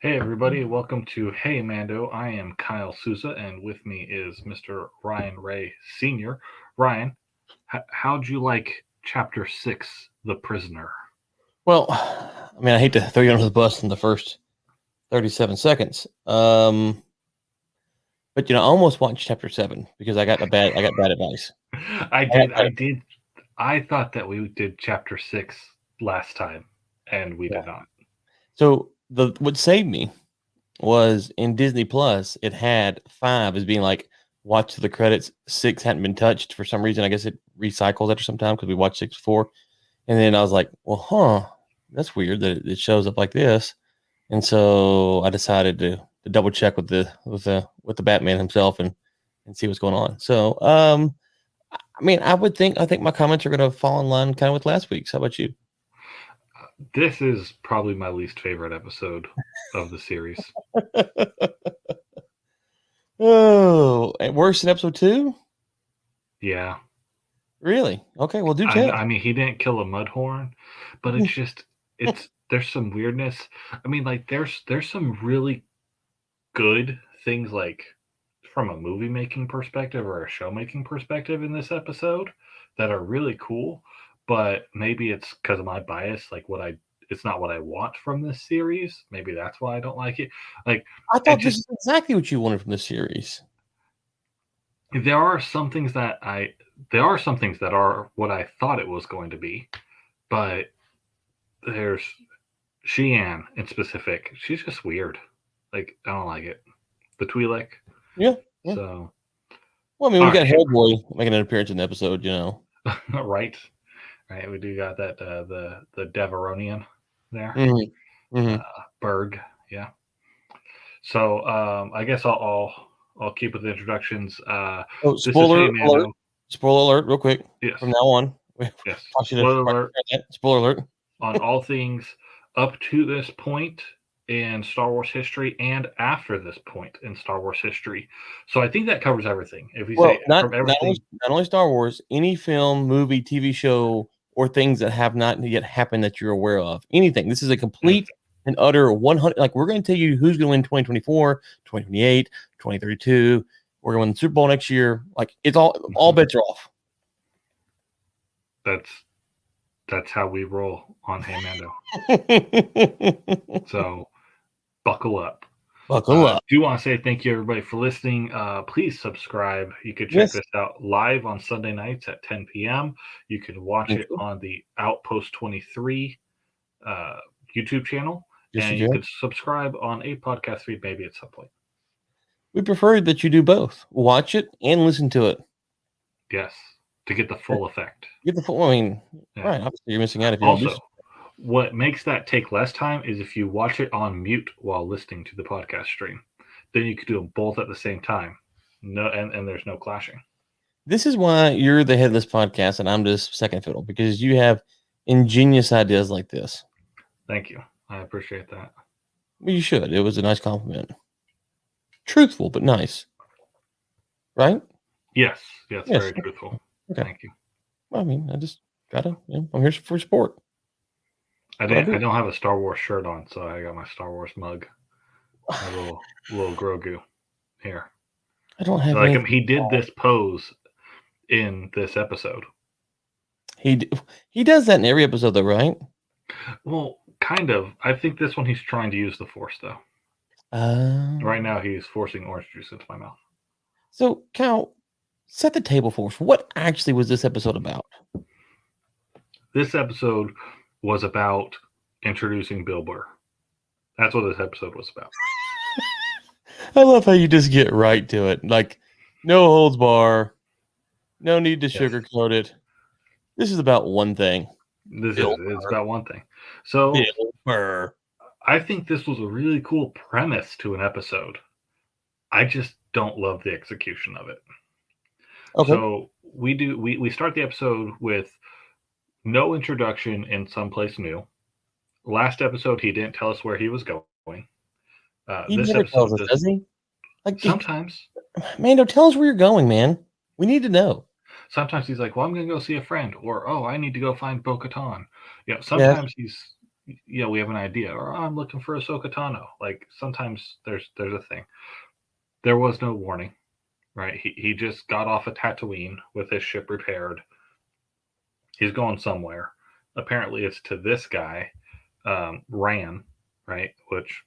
Hey everybody, welcome to Hey Mando. I am Kyle Souza, and with me is Mr. Ryan Ray Sr. Ryan, how'd you like Chapter 6, The Prisoner? Well, I mean, I hate to throw you under the bus in the first 37 seconds. But I almost watched chapter 7 because I got bad advice. I I got did, bad- I did, I thought that we did Chapter 6 last time, and we yeah. did not. So what saved me was in Disney Plus, it had 5 as being like watch the credits. 6 hadn't been touched for some reason. I guess it recycles after some time because we watched 6 before. And then I was like, well, that's weird that it shows up like this. And so I decided to double check with the Batman himself and see what's going on. So I mean, I think my comments are going to fall in line kind of with last week's. How about you? This is probably my least favorite episode of the series. Oh, and worse than episode 2? Yeah, Really? Okay, well, do I, tell. I mean, he didn't kill a mudhorn, but it's just, there's some weirdness. I mean, like, there's some really good things, like from a movie making perspective or a show making perspective in this episode that are really cool, but maybe it's because of my bias, like it's not what I want from this series. Maybe that's why I don't like it. Like, I I thought this just is exactly what you wanted from the series. there are some things that are what I thought it was going to be, but there's Sheehan in specific. She's just weird. Like, I don't like it. The Twi'lek. Yeah. Yeah. So, Well, I mean, all we got right, Hellboy making an appearance in the episode. right. Right, we do got that the Deveronian there, Hmm. Hmm. Berg, yeah. So I guess I'll keep with the introductions. Oh, This is Hey spoiler alert! Mando. Spoiler alert! Real quick. Yes, From now on, we yes. want you to Spoiler alert spoiler alert. on all things up to this point in Star Wars history and after this point in Star Wars history. So I think that covers everything. If we Well, say from everything, not only Star Wars, any film, movie, TV show, or things that have not yet happened that you're aware of. Anything. This is a complete and utter 100. Like, we're going to tell you who's going to win 2024, 2028, 2032. We're going to win the Super Bowl next year. Like, it's all bets are off. that's how we roll on Hey Mando. So buckle up. Buckle up. Do want to say thank you everybody for listening. Please subscribe. You can check Yes. this out live on Sunday nights at 10 p.m. You can watch it on the Outpost 23 YouTube channel, Yes, and you you can. could subscribe on a podcast feed maybe at some point. We prefer that you do both. Watch it and listen to it. Yes, to get the full effect. Get the full. I mean, Yeah. right? Obviously, you're missing out if you don't do Also, what makes that take less time is if you watch it on mute while listening to the podcast stream. Then you could do them both at the same time. No, and there's no clashing. This is why you're the head of this podcast and I'm just second fiddle, because you have ingenious ideas like this. Thank you. I appreciate that. Well, you should. It was a nice compliment. Truthful, but nice. Right? Yes, Yes. very truthful. Okay. Thank you. Well, I mean, I just gotta. I'm here for support. I don't have a Star Wars shirt on, so I got my Star Wars mug. A little Grogu here. I don't have. Like he did this pose in this episode. He does that in every episode, though, right? Well, kind of. I think this one he's trying to use the Force, though. Right now, he's forcing orange juice into my mouth. So, Cal, set the table for us. What actually was this episode about? This episode was about introducing Bill Burr. That's what this episode was about. I love how you just get right to it. Like, no holds bar. No need to sugarcoat it. This is about one thing. It's about one thing. So, Bill Burr. I think this was a really cool premise to an episode. I just don't love the execution of it. Okay. So we start the episode with no introduction in someplace new. Last episode, he didn't tell us where he was going. He never tells us, does he? Like, sometimes. Mando, tell us where you're going, man. We need to know. Sometimes he's like, well, I'm going to go see a friend. Or, oh, I need to go find Bo-Katan. Sometimes he's we have an idea, or oh, I'm looking for Ahsoka Tano. Like sometimes there's a thing. There was no warning, right? He just got off a Tatooine with his ship repaired. He's going somewhere. Apparently, it's to this guy, Ran, right? Which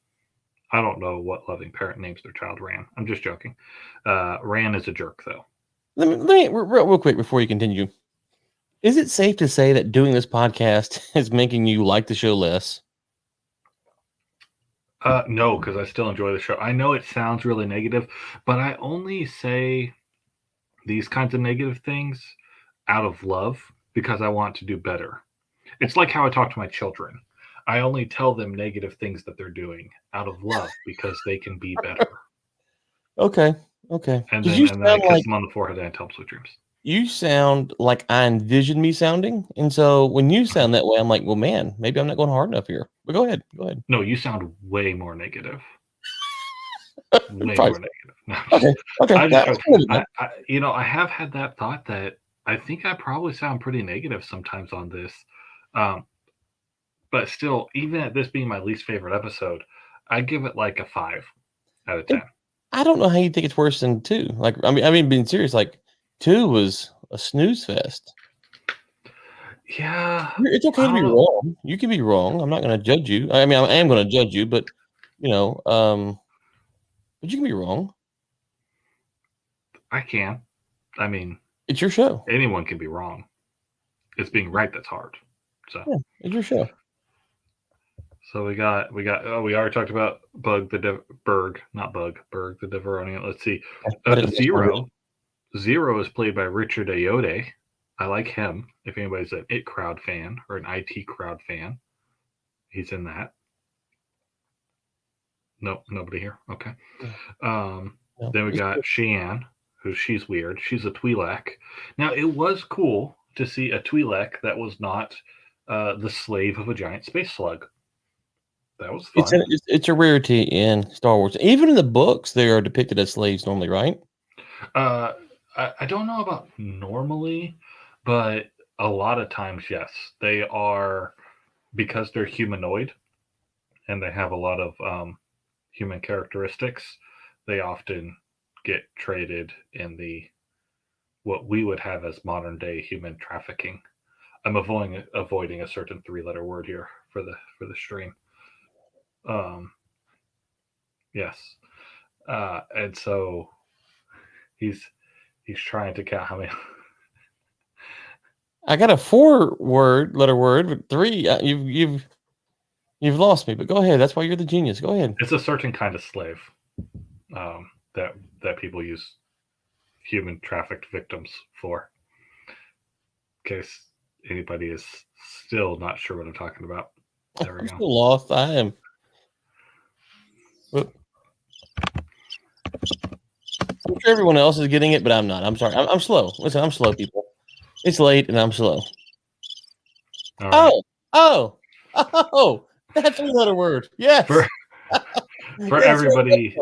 I don't know what loving parent names their child Ran. I'm just joking. Ran is a jerk, though. Let me real quick before you continue. Is it safe to say that doing this podcast is making you like the show less? No, because I still enjoy the show. I know it sounds really negative, but I only say these kinds of negative things out of love because I want to do better. It's like how I talk to my children. I only tell them negative things that they're doing out of love because they can be better. Okay, okay. And Because then you and then I sound kiss like them on the forehead and I tell them sweet dreams. you sound like I envision me sounding, and so when you sound that way, I'm like, well, man, maybe I'm not going hard enough here. But go ahead, go ahead. No, you sound way more negative. Way Probably more negative. No, okay, okay. I just That joke. was good. I have had that thought that I think I probably sound pretty negative sometimes on this. Um, but still, even at this being my least favorite episode, I give it like a 5 out of 10. I don't know how you think it's worse than 2. Like, I mean, being serious, like 2 was a snooze fest. Yeah, It's okay I to don't be know. wrong. You can be wrong. I'm not going to judge you. I mean, I am going to judge you, but you know, but you can be wrong. I can. I mean, It's your show. anyone can be wrong. It's being right that's hard. So, Yeah, it's your show. so we got. Oh, we already talked about Berg, not Bug, Berg the Deveronian. Let's see. I didn't miss my vision. Zero is played by Richard Ayoade. I like him. If anybody's an It Crowd fan or an IT Crowd fan, he's in that. Nope, nobody here. Okay. Um, No, then we it's got cool. Sheehan, who she's weird. She's a Twi'lek. Now it was cool to see a Twi'lek that was not the slave of a giant space slug. That was fun. It's a rarity in Star Wars. Even in the books, they are depicted as slaves normally, right? Uh, I don't know about normally, but a lot of times, yes, they are because they're humanoid and they have a lot of human characteristics. They often get traded in the what we would have as modern day human trafficking. I'm avoiding a certain 3 letter word here for the stream. Um, yes, and so he's he's trying to count how many. I got a 4 letter word, but 3. You've lost me. But go ahead. That's why you're the genius. Go ahead. It's a certain kind of slave that people use human trafficked victims for. In case anybody is still not sure what I'm talking about. There we I'm go. still lost. I am. But I'm sure everyone else is getting it, but I'm not. I'm sorry. I'm slow. Listen, I'm slow, people. It's late and I'm slow. All right. Oh, that's a letter word. Yes. For for Yes, everybody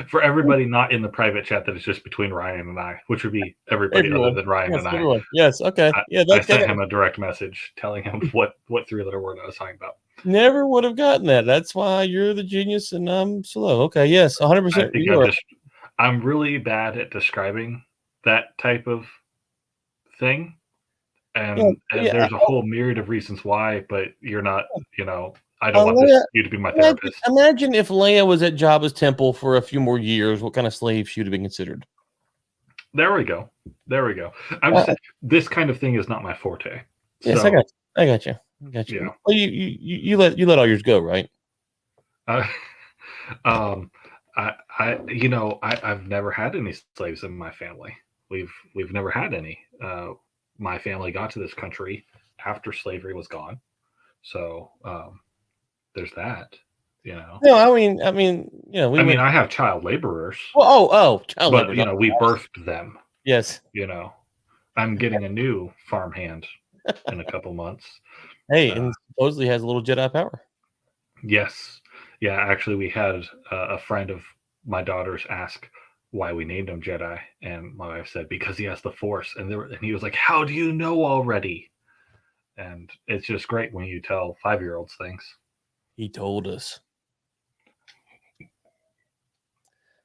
for everybody not in the private chat that is just between Ryan and I, which would be everybody other everyone. than Ryan Yes, and I. everyone. Yes. Okay. Yeah, I that's sent him a direct message telling him what 3 letter word I was talking about. never would have gotten that. That's why you're the genius and I'm slow. Okay. Yes. 100%. I think You are. I'm really bad at describing that type of thing. Yeah. And Yeah. there's a whole myriad of reasons why, but you're not, I don't want Leia, you to be my imagine, therapist. imagine if Leia was at Jabba's temple for a few more years, what kind of slave she would have been considered? There we go. I'm just saying, this kind of thing is not my forte. Yes, So, I got you. yeah. Well, you let all yours go, right? Uh, um, I've never had any slaves in my family. We've never had any. My family got to this country after slavery was gone. So, there's that, No, I mean, we went. I have child laborers, Child but, labor. we birthed them, Yes. I'm getting a new farmhand in a couple months. Hey, and supposedly has a little Jedi power. Yes. Yeah, actually, we had a friend of my daughter's ask why we named him Jedi, and my wife said because he has the Force, and he was like, "How do you know already?" and it's just great when you tell 5-year-olds things. He told us.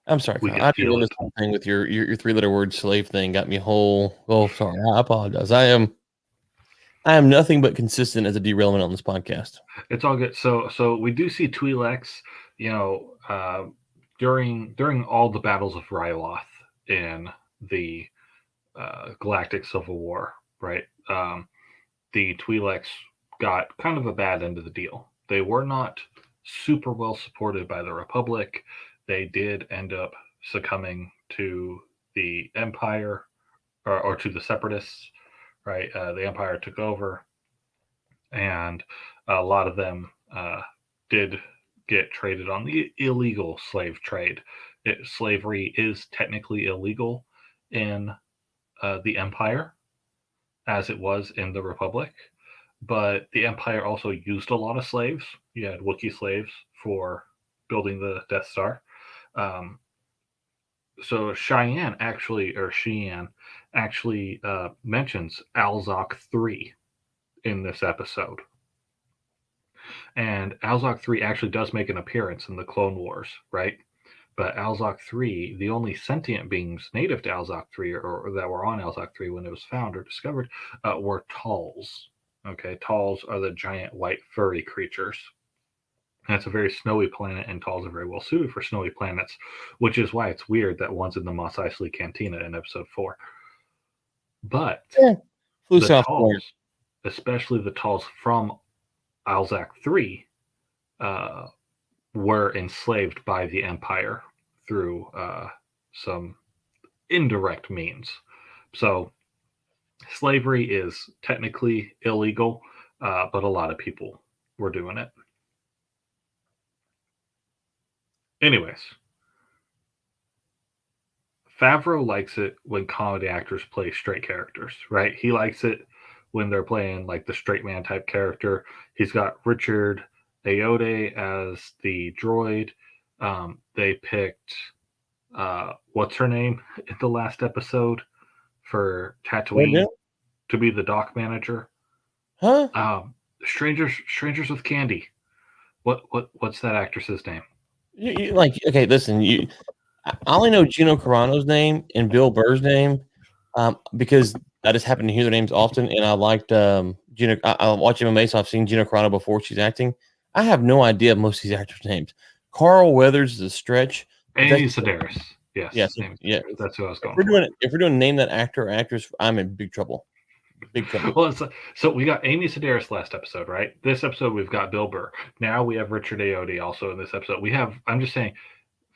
I'm sorry, We Kyle. can I didn't feel mean it. this whole thing with your 3-letter word slave thing got me whole. Oh, sorry. I apologize. I am nothing but consistent as a derailment on this podcast. It's all good. So we do see Twi'leks, you know, during all the battles of Ryloth in the Galactic Civil War, right? The Twi'leks got kind of a bad end of the deal. They were not super well supported by the Republic. They did end up succumbing to the Empire or to the Separatists, right? The Empire took over, and a lot of them did get traded on the illegal slave trade. Slavery is technically illegal in the Empire as it was in the Republic, but the Empire also used a lot of slaves. You had Wookiee slaves for building the Death Star. Um, so Sheehan actually mentions Alzok 3 in this episode. And Alzok 3 actually does make an appearance in the Clone Wars, right? But Alzok 3, the only sentient beings native to Alzok 3 or that were on Alzok 3 when it was found or discovered were Talls. Okay, Talls are the giant white furry creatures. And it's a very snowy planet, and Talls are very well suited for snowy planets, which is why it's weird that one's in the Mos Eisley Cantina in episode 4. But Flew the south somewhere. Talls, especially the Talls from Alzak 3, were enslaved by the Empire through some indirect means. So slavery is technically illegal, but a lot of people were doing it. Anyways, Favreau likes it when comedy actors play straight characters, right? He likes it when they're playing like the straight man type character. He's got Richard Ayoade as the droid. They picked what's her name in the last episode for Tatooine to be the dock manager. Huh? Strangers with Candy. What's that actress's name? Okay, listen, I only know Gino Carano's name and Bill Burr's name because I just happen to hear their names often, and I liked Gino. I watch MMA, so I've seen Gino Carano before she's acting. I have no idea most of these actors' names. Carl Weathers is a stretch. Amy Sedaris. Yes. Yeah. That's who I was going for. If we're doing name that actor or actress, I'm in big trouble. Big trouble. Well, so we got Amy Sedaris last episode, right? This episode we've got Bill Burr. Now we have Richard Ayoade also in this episode. I'm just saying,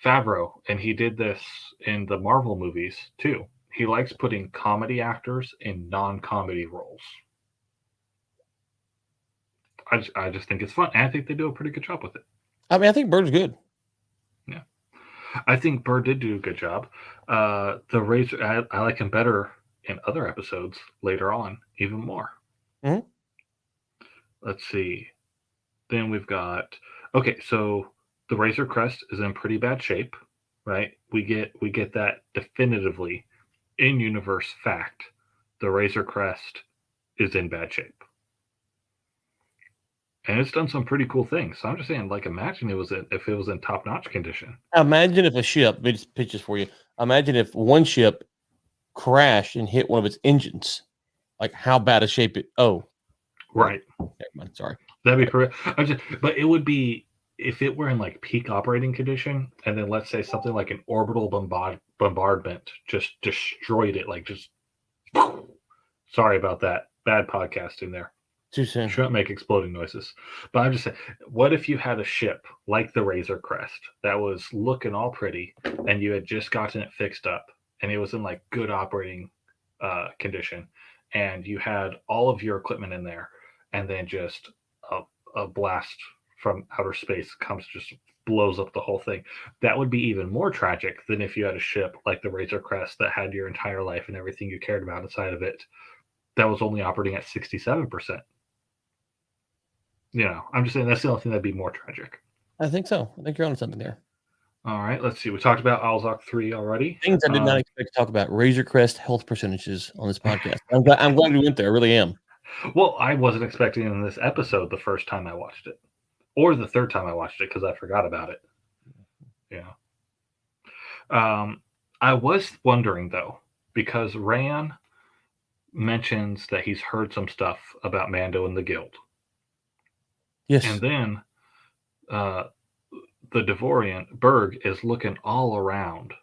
Favreau, and he did this in the Marvel movies too. He likes putting comedy actors in non-comedy roles. I just think it's fun, and I think they do a pretty good job with it. I mean, I think Burr's good. Yeah, I think Burr did do a good job. The Razor, I like him better in other episodes later on, even more. Mm-hmm. Let's see. Then we've got so the Razor Crest is in pretty bad shape, right? We get that definitively in universe fact. The Razor Crest is in bad shape. And it's done some pretty cool things. So I'm just saying, like, imagine if it was in top-notch condition. Imagine if a ship, let me just pitch this for you. Imagine if one ship crashed and hit one of its engines. Like how bad a shape it. Oh, right. Never mind. Sorry. That'd be correct. But it would be if it were in like peak operating condition, and then let's say something like an orbital bombardment just destroyed it. Like just. Sorry about that. Bad podcasting there. Too soon. Shouldn't make exploding noises. But I'm just saying, what if you had a ship like the Razor Crest that was looking all pretty, and you had just gotten it fixed up, and it was in like good operating condition, and you had all of your equipment in there, and then just a blast from outer space comes, just blows up the whole thing. That would be even more tragic than if you had a ship like the Razor Crest that had your entire life and everything you cared about inside of it that was only operating at 67%. You know, I'm just saying that's the only thing that'd be more tragic. I think so. I think you're on something there. All right, let's see. We talked about Alzok 3 already. Things I did not expect to talk about. Razor Crest health percentages on this podcast. I'm glad we went there. I really am. Well, I wasn't expecting it in this episode the first time I watched it, or the third time I watched it because I forgot about it. Yeah. I was wondering though, because Rand mentions that he's heard some stuff about Mando and the Guild, and Yes. then uh, the Devorian Berg is looking all around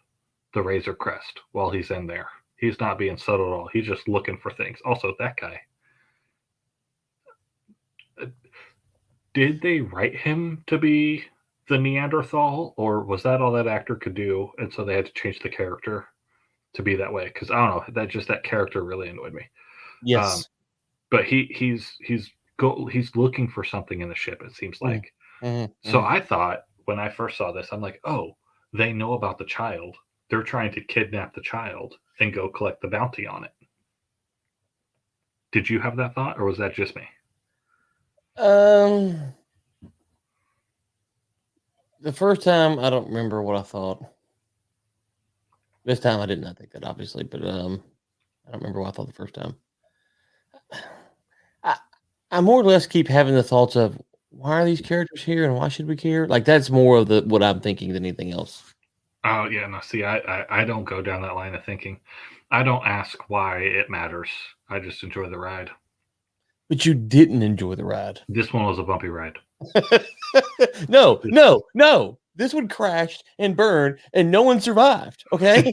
the Razor Crest while he's in there. He's not being subtle at all. He's just looking for things. Also, that guy. Did they write him to be the Neanderthal, or was that all that actor could do, and so they had to change the character to be that way? Because I don't know, that character really annoyed me. Um, Yes. but he's looking for something in the ship. It seems Mhm, like. mhm, So mhm. I thought when I first saw this, I'm like, oh, they know about the child. They're trying to kidnap the child and go collect the bounty on it. Did you have that thought, or was that just me? Um, the first time I don't remember what I thought. This time I did not think that, obviously, but I don't remember what I thought the first time. I I more or less keep having the thoughts of why are these characters here and why should we care? Like that's more of the what I'm thinking than anything else. Oh yeah, no. See, I don't go down that line of thinking. I don't ask why it matters. I just enjoy the ride. But you didn't enjoy the ride. This one was a bumpy ride. No, This, no, no. This one crashed and burned and no one survived. Okay.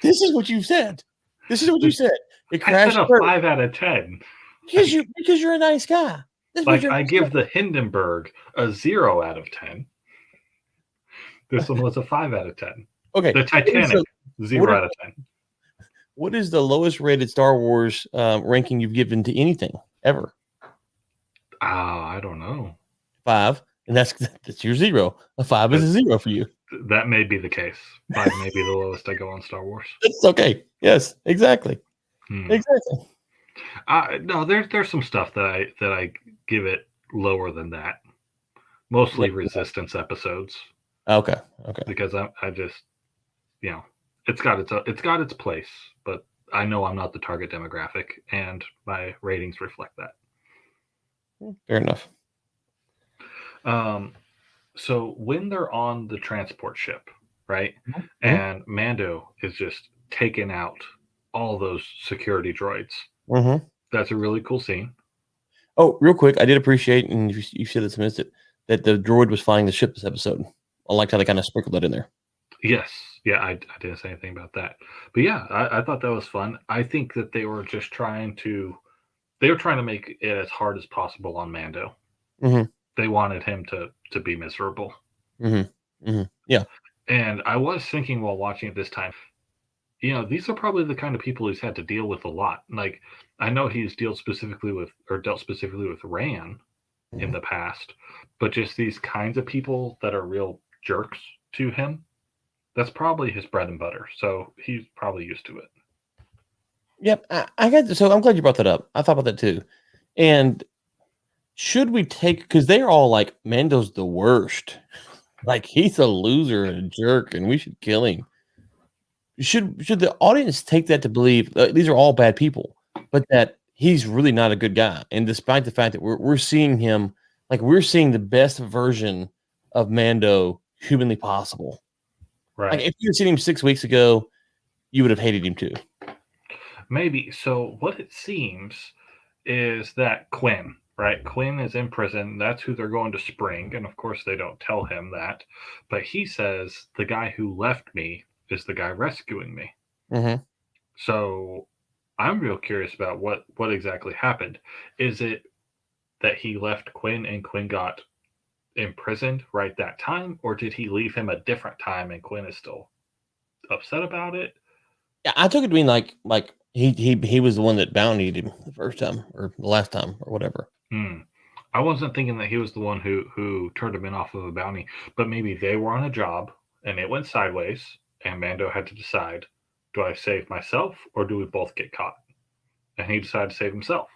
This is what you said. This is what you this, said. It I said crashed a and burned. 5 out of 10. Because you're a nice guy. That's because Like you're a I nice give guy. the Hindenburg a 0 out of 10. This one was a 5 out of 10. Okay. The Titanic, What zero is out of 10. what is the lowest rated Star Wars ranking you've given to anything ever? I don't know. 5, and that's your 0. A 5 is That a 0 for you. that may be the case. 5 may be the lowest I go on Star Wars. It's okay. Yes, exactly. Hmm. Exactly. No, there's some stuff that I give it lower than that. Mostly Resistance episodes Okay. Okay. because I just you know it's got its place, but I know I'm not the target demographic, and my ratings reflect that. Fair enough. Um, so when they're on the transport ship, right, Mhm, and Mando is just taking out all those security droids, mhm. that's a really cool scene. Oh, real quick, I did appreciate, and you should have missed it, that the droid was flying the ship this episode. I liked how they kind of sprinkled that in there. Yes, yeah, I didn't say anything about that, but yeah, I thought that was fun. I think that they were trying to make it as hard as possible on Mando. Mhm, They wanted him to be miserable. mhm, mhm. Yeah. And I was thinking while watching it this time, these are probably the kind of people he's had to deal with a lot. Like, I know he's dealt specifically with Ran in Mhm. the past, but just these kinds of people that are real jerks to him, that's probably his bread and butter. So he's probably used to it. Yep. I got so I'm glad you brought that up. I thought about that too. And should we take because they're all like Mando's the worst. Like he's a loser and a jerk, and we should kill him. Should the audience take that to believe these are all bad people, but that he's really not a good guy? And despite the fact that we're seeing him, like we're seeing the best version of Mando humanly possible. Like Right. if you had seen him 6 weeks ago, you would have hated him too. Maybe. So what it seems is that Quinn, right? Quinn is in prison. That's who they're going to spring. And of course, they don't tell him that. But he says, the guy who left me is the guy rescuing me. Hmm. So I'm real curious about what exactly happened. Is it that he left Quinn and Quinn got imprisoned right that time? Or did he leave him a different time and Quinn is still upset about it? Yeah, I took it to mean like he was the one that bountied him the first time or the last time or whatever. Hmm. I wasn't thinking that he was the one who turned him in off of a bounty, but maybe they were on a job and it went sideways, and Mando had to decide: do I save myself or do we both get caught? And he decided to save himself.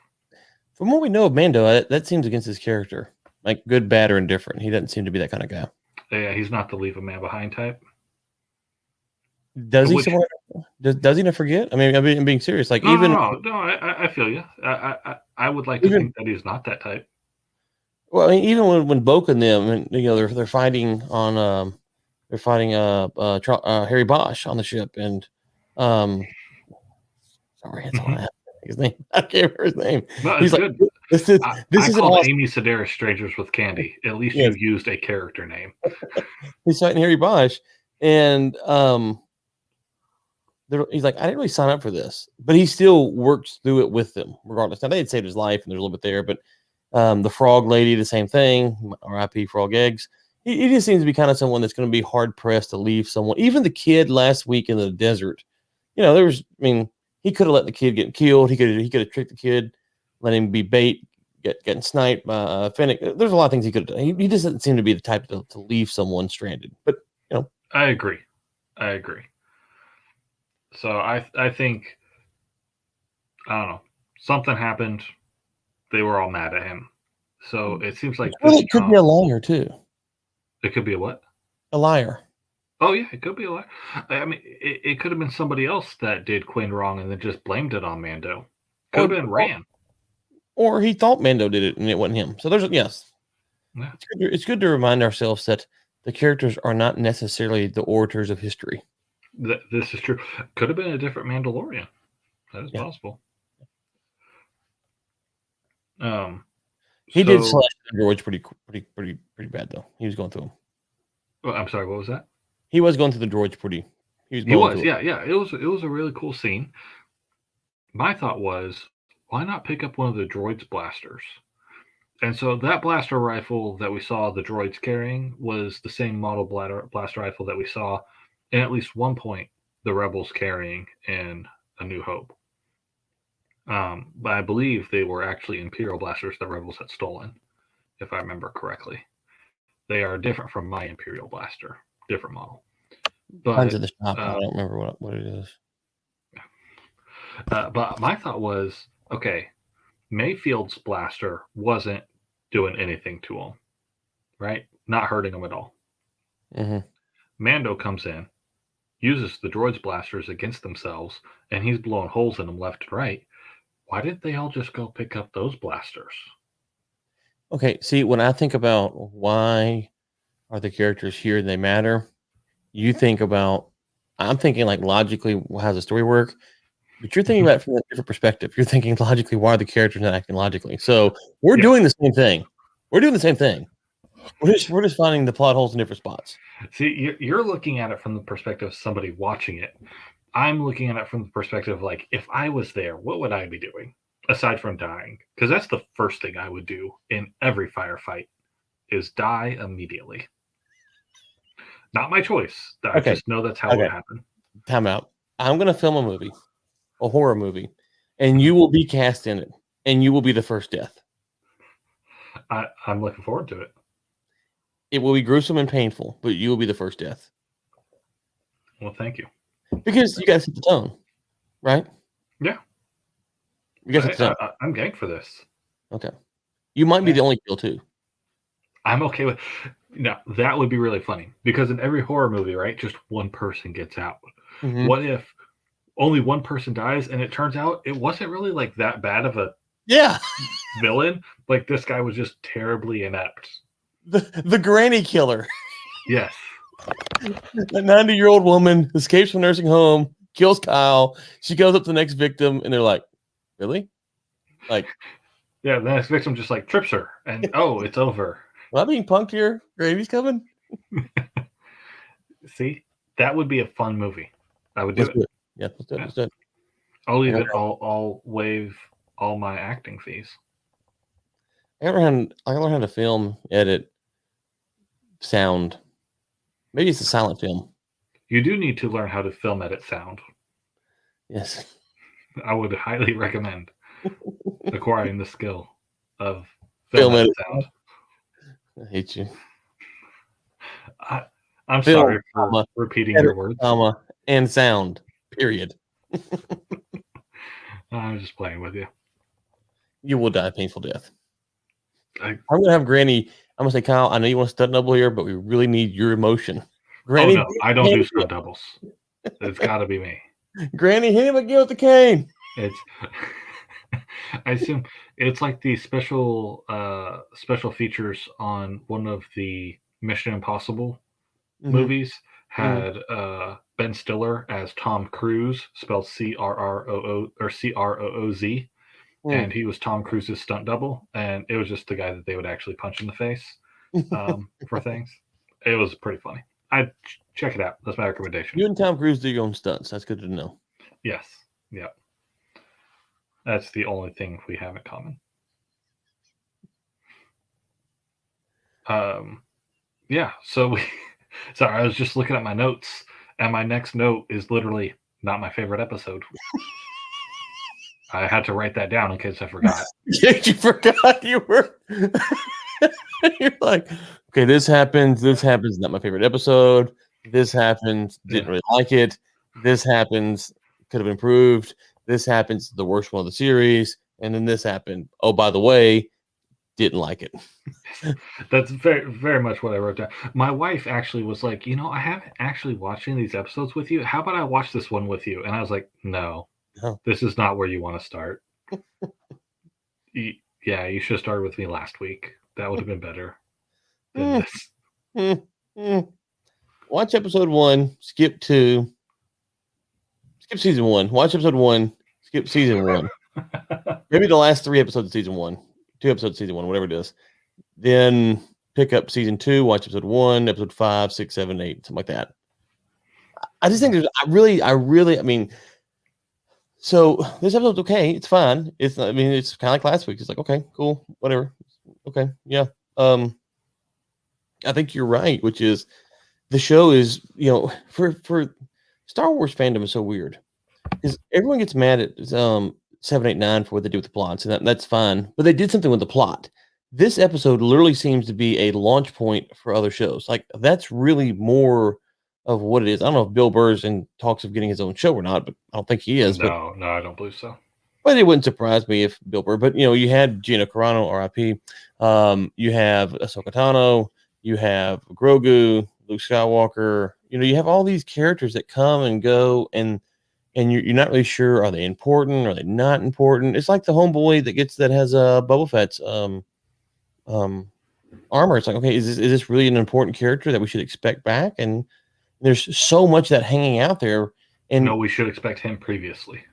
From what we know of Mando, that seems against his character. Like good, bad, or indifferent. He doesn't seem to be that kind of guy. Yeah, he's not the leave a man behind type. Does he Which somewhere? Does he not forget? I mean, I'm being serious. Like no, no, even no, no. I feel you. I would like to Even think that he's not that type. well, I mean, even when Boke and them, and they're fighting on Harry Bosch on the ship, and um, sorry, that's all I Mhm. have. His name, I can't remember his name. No, it's He's like, good. this is this I is an called awesome. Amy Sedaris Strangers with Candy. At least you Yes, used a character name. he's fighting Harry Bosch, and he's like, I didn't really sign up for this, but he still works through it with them, regardless. Now they had saved his life, and there's a little bit there, but the frog lady, the same thing. R.I.P. Frog eggs. He just seems to be kind of someone that's going to be hard pressed to leave someone. Even the kid last week in the desert, there was. I mean, he could have let the kid get killed. He could have tricked the kid, let him be bait, getting sniped by Fennec. There's a lot of things he could have done. He just doesn't seem to be the type to leave someone stranded. But I agree. I agree. So I think, I don't know, something happened. They were all mad at him. So it seems like this really could be job. a liar too. It could be a what? A liar. Oh yeah, it could be a lie. I mean, it could have been somebody else that did Quinn wrong and then just blamed it on Mando. Could have Or been Rand. or he thought Mando did it and it wasn't him. So there's yes. Yeah, It's good to remind ourselves that the characters are not necessarily the orators of history. this is true. Could have been a different Mandalorian. That is Yeah. possible. Um, He did so slash the droids pretty bad though. He was going through them. I'm sorry. What was that? He was going through the droids pretty. He was He mowing was. through it. Yeah. It was a really cool scene. My thought was, why not pick up one of the droids' blasters? And so that blaster rifle that we saw the droids carrying was the same model blaster rifle that we saw in at least one point the rebels carrying in A New Hope. But I believe they were actually Imperial blasters that rebels had stolen, if I remember correctly. They are different from my Imperial blaster, different model. Mine's But in the shop. I uh, don't remember what it is. but my thought was, okay, Mayfield's blaster wasn't doing anything to him, right? Not hurting him at all. Mm-hmm. Mando comes in, uses the droids' blasters against themselves, and he's blowing holes in them left and right. Why didn't they all just go pick up those blasters? Okay, see, when I think about why are the characters here and they matter, you think about, I'm thinking like logically, how does the story work? But you're thinking about it from a different perspective. You're thinking logically, why are the characters not acting logically? So we're Yes. doing the same thing. We're doing the same thing. We're just finding the plot holes in different spots. See, you're looking at it from the perspective of somebody watching it. I'm looking at it from the perspective of like, if I was there, what would I be doing aside from dying? Because that's the first thing I would do in every firefight is die immediately. Not my choice. I Okay. just know that's how it would happen. Time out. I'm gonna film a movie, a horror movie, and you will be cast in it, and you will be the first death. I'm looking forward to it. It will be gruesome and painful, but you will be the first death. Well, thank you. Because you guys set the tone, right? Yeah. You guys set the tone. I'm gang for this. Okay. You might be Yeah. the only kill too. I'm okay with. No, that would be really funny because in every horror movie, right, just one person gets out. Mhm. What if only one person dies and it turns out it wasn't really like that bad of a Yeah. villain? Like this guy was just terribly inept. The granny killer. Yes. A 90-year-old woman escapes from a nursing home, kills Kyle. She goes up to the next victim, and they're like, "Really? Like, Yeah, the next victim just like trips her and oh, it's over. am I being punked here? Gravy's coming." See, that would be a fun movie. I would do Let's it. do it. Yeah, let's do it. Yeah. Let's do it. I'll even I'll waive all my acting fees. I learned how to film, edit, sound. Maybe it's a silent film. You do need to learn how to film edit sound. Yes. I would highly recommend acquiring the skill of Film edit sound. I hate you. I'm Film, sorry for comma, repeating edit, your words. and sound. Period. I'm just playing with you. You will die a painful death. I'm gonna have Granny. I'm gonna say, Kyle, I know you want to stunt double here, but we really need your emotion. Granny, no, I don't do stunt doubles. It's got to be me. Granny, hit him again with the cane. It's. I assume It's like the special features on one of the Mission Impossible Mm-hmm. movies Mm-hmm. had Ben Stiller as Tom Cruise, spelled CRROO or CROOZ, and he was Tom Cruise's stunt double, and it was just the guy that they would actually punch in the face for things. It was pretty funny. I'd check it out. That's my recommendation. You and Tom Cruise do your own stunts. That's good to know. Yes, yeah, that's the only thing we have in common. Um, yeah, so we. Sorry, I was just looking at my notes, and my next note is literally not my favorite episode. I had to write that down in case I forgot. You forgot you were. You're like, okay, this happens. This happens. Not my favorite episode. This happens. Didn't really like it. This happens. Could have improved. This happens. The worst one of the series. And then this happened. Oh, by the way, didn't like it. That's very, very much what I wrote down. My wife actually was like, I haven't actually watched any of these episodes with you. How about I watch this one with you? And I was like, no, this is not where you want to start. Yeah, you should have started with me last week. That would have been better than this. Watch episode 1, skip 2, skip season 1. Watch episode 1, skip season 1. Maybe the last 3 episodes of season 1, 2 episodes of season 1, whatever it is. Then pick up season 2, watch episode 1, episode 5, 6, 7, 8, something like that. I just think I mean, so this episode's okay. It's fine. It's kind of like last week. It's like, okay, cool, whatever. Okay, yeah. I think you're right, which is the show is, for Star Wars fandom is so weird because everyone gets mad at 7, 8, 9 for what they do with the plots, and that's fine. But they did something with the plot. This episode literally seems to be a launch point for other shows. Like that's really more of what it is. I don't know if Bill Burr's in talks of getting his own show or not, but I don't think he is. No, I don't believe so. But it wouldn't surprise me if Bill Burr. But you had Gina Carano, R.I.P. You have Ahsoka Tano. You have Grogu, Luke Skywalker. You have all these characters that come and go, and you're not really sure, are they important? Are they not important? It's like the homeboy that has Boba Fett's armor. It's like, okay, is this really an important character that we should expect back? And there's so much that hanging out there. And no, we should expect him previously.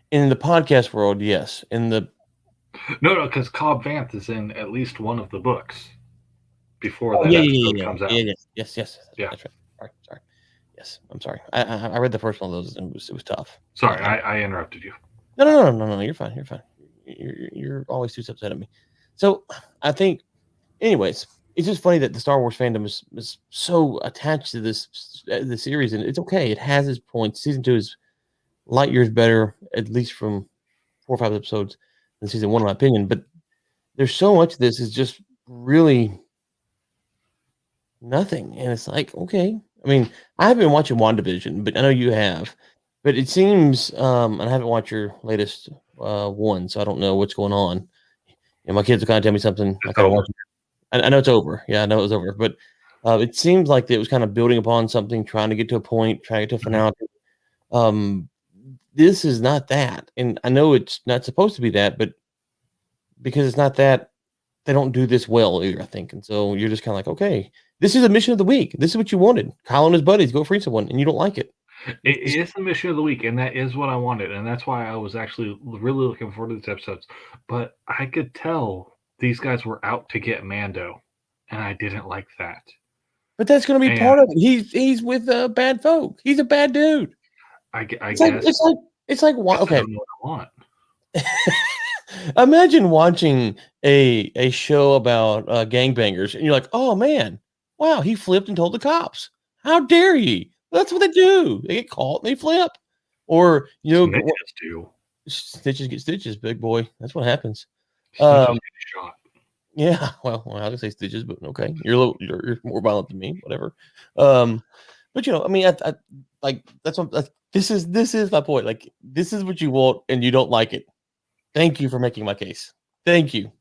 In the podcast world, yes. In the no, because Cobb Vanth is in at least one of the books before that episode comes out. Yes. Yeah. That's right. Sorry. Yes, I'm sorry. I read the first one of those, and it was tough. Sorry, I interrupted you. No. You're fine. You're always 2 steps ahead of me. So I think, anyways, it's just funny that the Star Wars fandom is so attached to the series, and it's okay. It has its points. Season 2 is light years better, at least from 4 or 5 episodes than season 1, in my opinion. But there's so much of this is just really nothing, and it's like, okay. I mean, I haven't been watching WandaVision, but I know you have. But it seems, and I haven't watched your latest one, so I don't know what's going on. And my kids will kind of tell me something. I kind of watch it. I know it's over. Yeah, I know it was over. But it seems like it was kind of building upon something, trying to get to a point, trying to get to a finality. This is not that. And I know it's not supposed to be that, but because it's not that, they don't do this well either, I think. And so you're just kind of like, okay, this is a mission of the week. This is what you wanted. Kyle and his buddies go free someone, and you don't like it. It is the mission of the week, and that is what I wanted, and that's why I was actually really looking forward to these episodes. But I could tell these guys were out to get Mando, and I didn't like that. But that's going to be part of it. He's with bad folk. He's a bad dude. I guess it's like okay. I don't know what I want. Imagine watching a show about gangbangers, and you're like, oh man, wow, he flipped and told the cops. How dare he? That's what they do. They get caught and they flip. Or Snitches do. Stitches get stitches, big boy. That's what happens. Snitches get shot. Yeah, well, I was gonna say stitches, but okay, you're more violent than me, whatever. But I mean, I like that's what this is my point. Like, this is what you want, and you don't like it. Thank you for making my case. Thank you.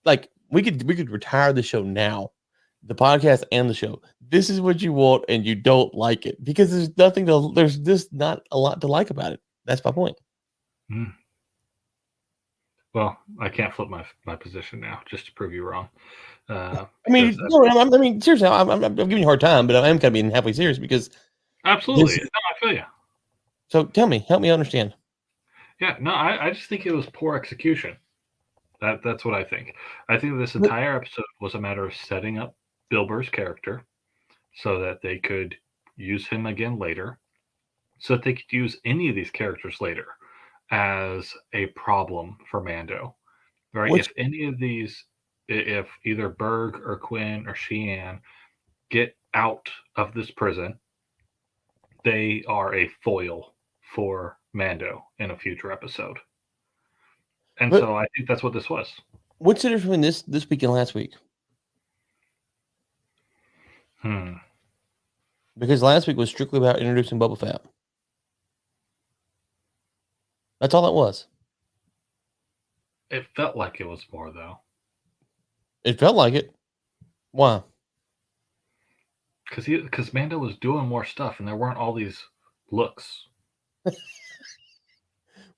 Like, we could retire the show now, the podcast and the show. This is what you want, and you don't like it because there's just not a lot to like about it. That's my point. Mm. Well, I can't flip my position now just to prove you wrong. I Because mean, no, I mean, seriously, I'm giving you a hard time, but I am kind of being halfway serious because absolutely, this. no, I feel you. So tell me, help me understand. Yeah, no, I just think it was poor execution. That's what I think. I think this But entire episode was a matter of setting up Bill Burr's character so that they could use him again later, so that they could use any of these characters later as a problem for Mando. Right? which If any of these, if either Berg or Quinn or Sheehan get out of this prison, they are a foil for Mando in a future episode. And but so I think that's what this was. what's the difference between this week and last week? Hmm. Because last week was strictly about introducing Boba Fett. That's all it was. It felt like it was more though, It felt like it. Why? because Mando was doing more stuff, and there weren't all these looks.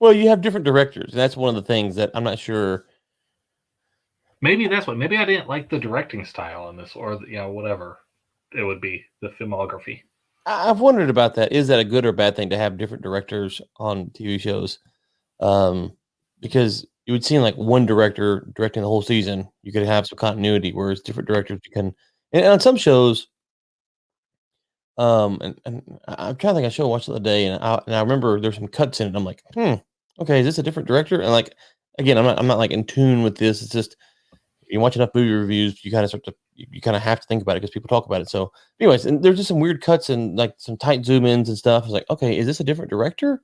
Well, you have different directors. And that's one of the things that I'm not sure. Maybe that's what. Maybe I didn't like the directing style in this, or whatever it would be, the filmography. I've wondered about that. Is that a good or bad thing to have different directors on TV shows? Because it would seem like one director directing the whole season, you could have some continuity, whereas different directors you can. And on some shows, and I'm trying to think of a show I watched the other day, and I remember there's some cuts in it. I'm like, okay, is this a different director? And like, again, I'm not like in tune with this. It's just you watch enough movie reviews, you kind of start to you kind of have to think about it because people talk about it. So, anyways, and there's just some weird cuts and like some tight zoom ins and stuff. It's like, okay, is this a different director,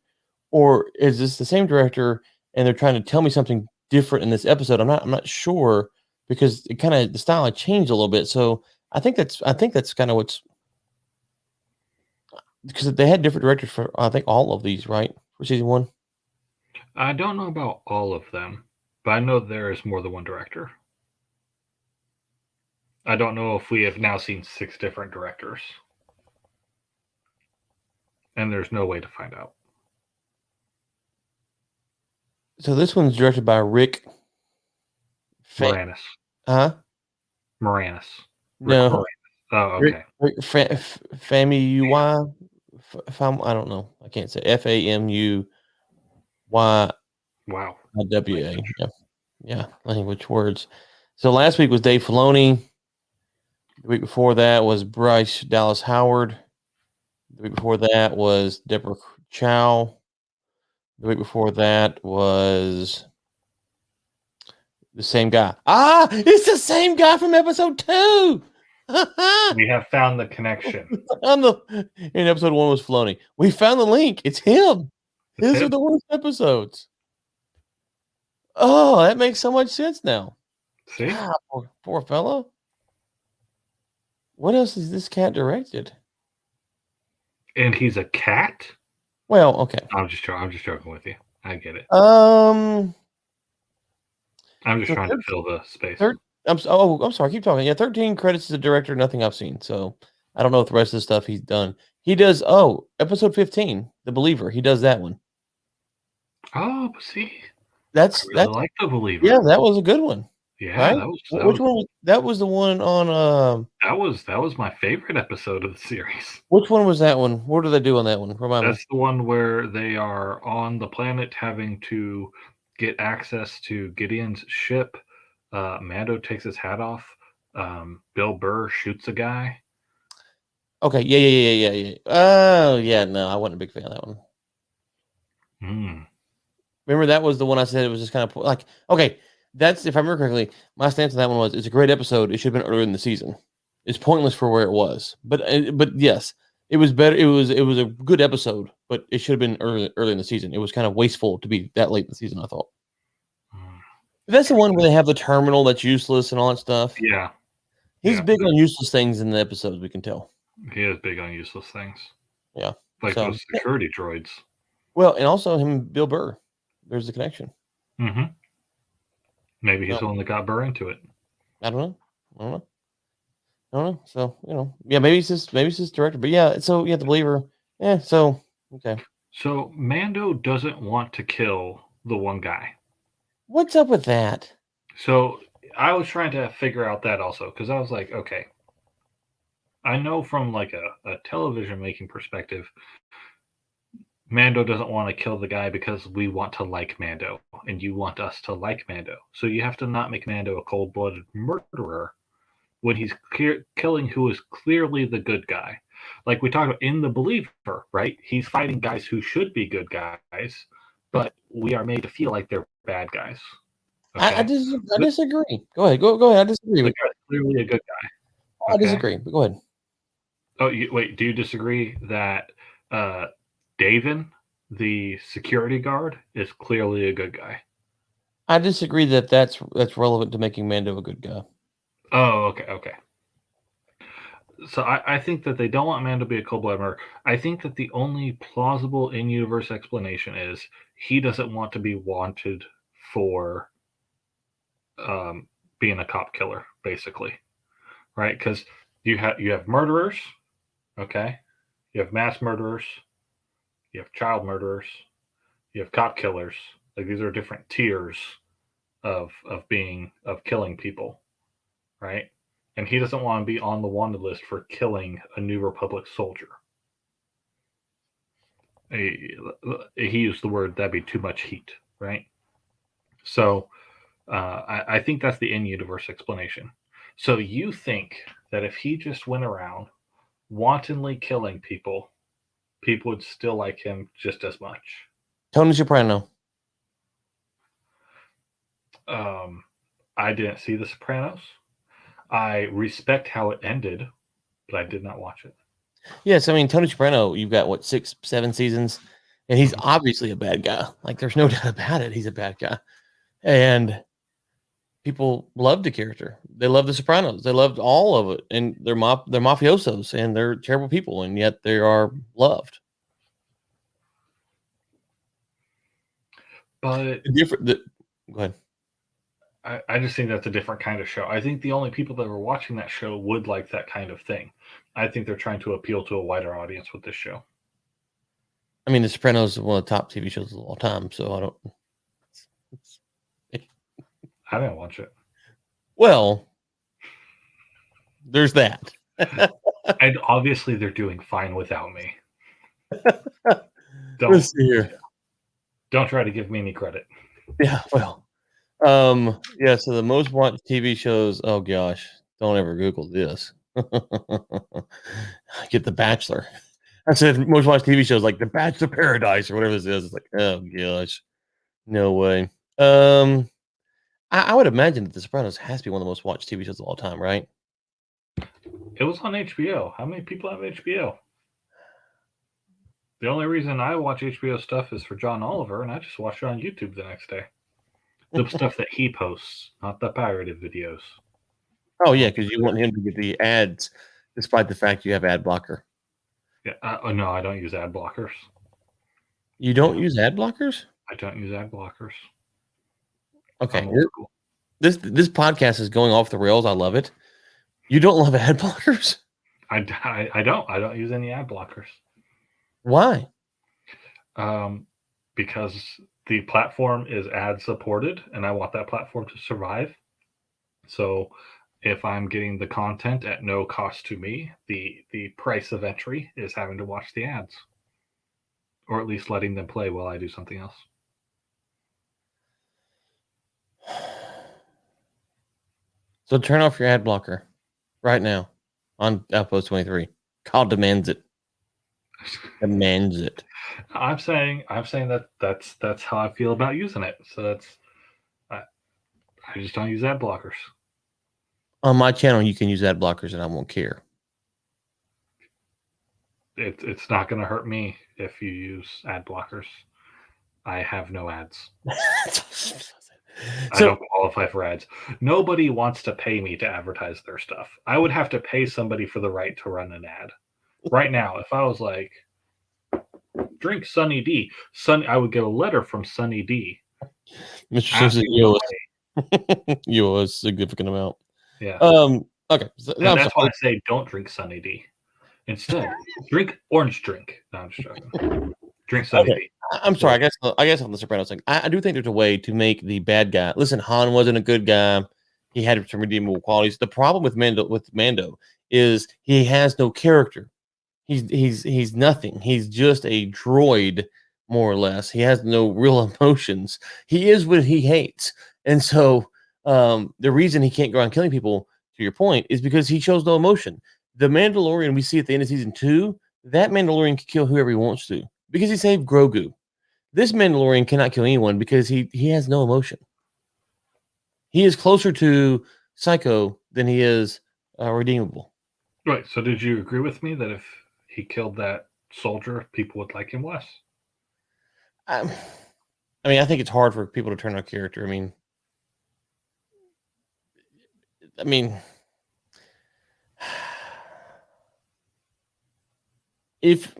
or is this the same director? And they're trying to tell me something different in this episode. I'm not sure because it kind of the style had changed a little bit. So I think that's kind of what's because they had different directors for I think all of these, right? For season one. I don't know about all of them, but I know there is more than one director. I don't know if we have now seen 6 different directors, and there's no way to find out. So this one's directed by Rick Moranis. huh? Moranis. Rick No, Moranis. Oh, okay. Famuyi. I don't know. I can't say FAMUYWA. Wow. Yeah, yeah, language words. So last week was Dave Filoni. The week before that was Bryce Dallas Howard. The week before that was Deborah Chow. The week before that was the same guy. It's the same guy from episode 2. We have found the connection. In episode 1 was Filoni. We found the link. It's him. It's These are him. the worst episodes. Oh, that makes so much sense now. See? God, poor fellow. What else is this cat directed? And he's a cat? Well, okay. I'm just joking with you. I get it. Um, I'm just so trying to fill the space. I'm sorry. Keep talking. Yeah, 13 credits as a director. Nothing I've seen. So I don't know what the rest of the stuff he's done. He does. Episode 15, The Believer. He does that one. Oh, see, That's I really like The Believer. yeah. That was a good one. Yeah, Right? that was Which one? That was the one on. that was my favorite episode of the series. Which one was that one? What do they do on that one? Remind me. That's the one where they are on the planet having to get access to Gideon's ship. Mando takes his hat off. Bill Burr shoots a guy. Okay. Yeah. Oh, yeah. No, I wasn't a big fan of that one. Remember that was the one I said it was just kind of like, okay, that's if I remember correctly, my stance on that one was it's a great episode. It should have been earlier in the season. It's pointless for where it was. But yes, it was better. It was a good episode, but it should have been early in the season. It was kind of wasteful to be that late in the season, I thought. That's the one where they have the terminal that's useless and all that stuff. Yeah. He's big on useless things in the episodes, we can tell. He is big on useless things. Yeah. Like those security droids. Well, and also him and Bill Burr. There's a connection. Mm-hmm. Maybe he's the one that got Burr into it. I don't know. I don't know. So, yeah, maybe it's just director. But yeah, so you have to believe her. Yeah, so okay. So Mando doesn't want to kill the one guy. What's up with that? So I was trying to figure out that also because I was like, okay, I know from like a television making perspective, Mando doesn't want to kill the guy because we want to like Mando and you want us to like Mando. So you have to not make Mando a cold blooded murderer when he's killing who is clearly the good guy. Like we talked about in The Believer, right? He's fighting guys who should be good guys, but we are made to feel like they're bad guys. I, I, Okay? dis- I disagree. Go ahead. Go ahead. I disagree. The guy's clearly a good guy. I Okay? disagree. But go ahead. Oh, wait, do you disagree that uh, Davin, the security guard, is clearly a good guy? I disagree that that's relevant to making Mando a good guy. Oh, okay. So I think that they don't want Mando to be a cold-blooded murderer. I think that the only plausible in-universe explanation is he doesn't want to be wanted for um, being a cop killer, basically, right? Because you have murderers, okay? You have mass murderers, you have child murderers, you have cop killers. Like these are different tiers of killing people, right? And he doesn't want to be on the wanted list for killing a New Republic soldier. He used the word that'd be too much heat, right? So I think that's the in-universe explanation. So you think that if he just went around wantonly killing people, people would still like him just as much? Tony Soprano. Um, I didn't see The Sopranos. I respect how it ended, but I did not watch it. Yes, I mean Tony Soprano. You've got what 6, 7 seasons, and he's Mhm. obviously a bad guy. Like there's no doubt about it. He's a bad guy, and people loved the character. They loved The Sopranos. They loved all of it, and they're mafiosos and they're terrible people, and yet they are loved. But The different. Go ahead. I just think that's a different kind of show. I think the only people that were watching that show would like that kind of thing. I think they're trying to appeal to a wider audience with this show. I mean, The Sopranos is one of the top TV shows of all time, so I don't. It's, I didn't watch it. well, there's that. And obviously they're doing fine without me. Let's see here. Don't try to give me any credit. Yeah, well, yeah. So the most watched TV shows. Oh gosh, don't ever Google this. Get The Bachelor. I said most watched TV shows like The Bachelor Paradise or whatever this is. It's like, oh gosh, no way. I would imagine that The Sopranos has to be one of the most watched TV shows of all time, right? It was on HBO. How many people have HBO? The only reason I watch HBO stuff is for John Oliver, and I just watch it on YouTube the next day. The stuff that he posts, not the pirated videos. Oh yeah, because you want him to get the ads, despite the fact you have ad blocker. Yeah. No, I don't use ad blockers. You don't use ad blockers? I don't use ad blockers. Okay. I'm old school. This podcast is going off the rails. I love it. You don't love ad blockers? I don't. I don't use any ad blockers. Why? Because the platform is ad supported, and I want that platform to survive. So if I'm getting the content at no cost to me, the price of entry is having to watch the ads, or at least letting them play while I do something else. So turn off your ad blocker right now on Outpost 23. Kyle demands it. Demands it. I'm saying that's how I feel about using it. So I just don't use ad blockers. On my channel, you can use ad blockers and I won't care. It's not going to hurt me if you use ad blockers. I have no ads. I don't qualify for ads. Nobody wants to pay me to advertise their stuff. I would have to pay somebody for the right to run an ad. Right now, if I was like, drink Sunny D, I would get a letter from Sunny D. Mr. Simpson, you owe a significant amount. Yeah. Okay, so, no, And I'm that's why sorry. I say don't drink Sunny D. Instead, drink orange drink. No, I'm just joking. Drink Sunny Okay, D. I'm sorry. Or I guess on the Sopranos thing, I do think there's a way to make the bad guy. Listen, Han wasn't a good guy. He had some redeemable qualities. The problem with Mando is he has no character. He's nothing. He's just a droid, more or less. He has no real emotions. He is what he hates, and so the reason he can't go around killing people, to your point, is because he shows no emotion. The Mandalorian we see at the end of season 2, that Mandalorian can kill whoever he wants to because he saved Grogu. This Mandalorian cannot kill anyone because he has no emotion. He is closer to Psycho than he is redeemable. right. So did you agree with me that if he killed that soldier, people would like him less? I, I mean, I think it's hard for people to turn on character. I mean, if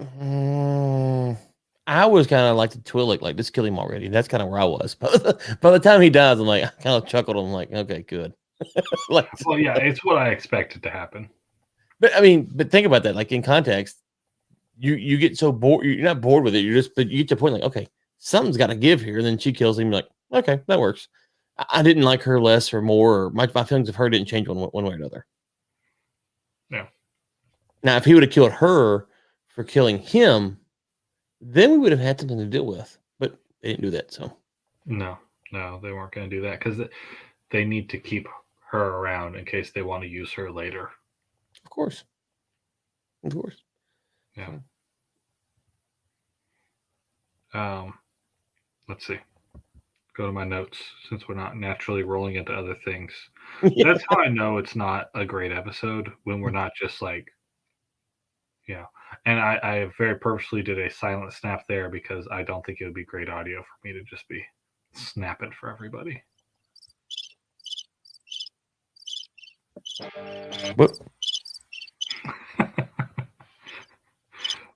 I was kind of like the Twi'lek, like just kill him already. That's kind of where I was. By the time he dies, I'm like, I kind of chuckled. I'm like, okay, good. Like, Well, yeah, it's what I expected to happen. but I mean, but think about that. Like in context, you get so bored. You're not bored with it. You're just, but you get to the point like, okay, something's got to give here. And then she kills him. You're like, okay, that works. I didn't like her less or more. Or my feelings of her didn't change one way or another. Yeah. Now, if he would have killed her for killing him, then we would have had something to deal with. But they didn't do that. So, No, no, they weren't going to do that because they need to keep her around in case they want to use her later. of course, of course. Yeah. So, Um, let's see. Go to my notes since we're not naturally rolling into other things. yeah. That's how I know it's not a great episode when we're not just like, you know. And I very purposely did a silent snap there because I don't think it would be great audio for me to just be snapping for everybody. But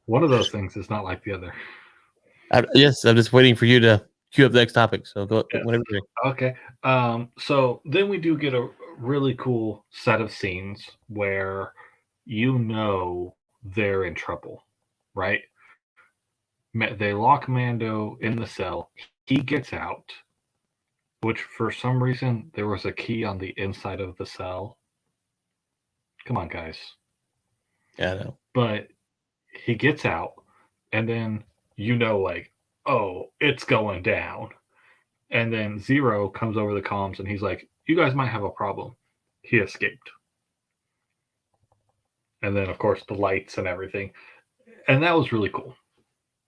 One of those things is not like the other. yes, I'm just waiting for you to cue up the next topic. So go Yes. whenever you're ready. Okay. So then we do get a really cool set of scenes where they're in trouble, right? They lock Mando in the cell. He gets out, which for some reason there was a key on the inside of the cell. Come on, guys. Yeah, I know. But he gets out, and then like, oh, it's going down. And then Zero comes over the comms and he's like, you guys might have a problem. He escaped. And then, of course, the lights and everything. And that was really cool.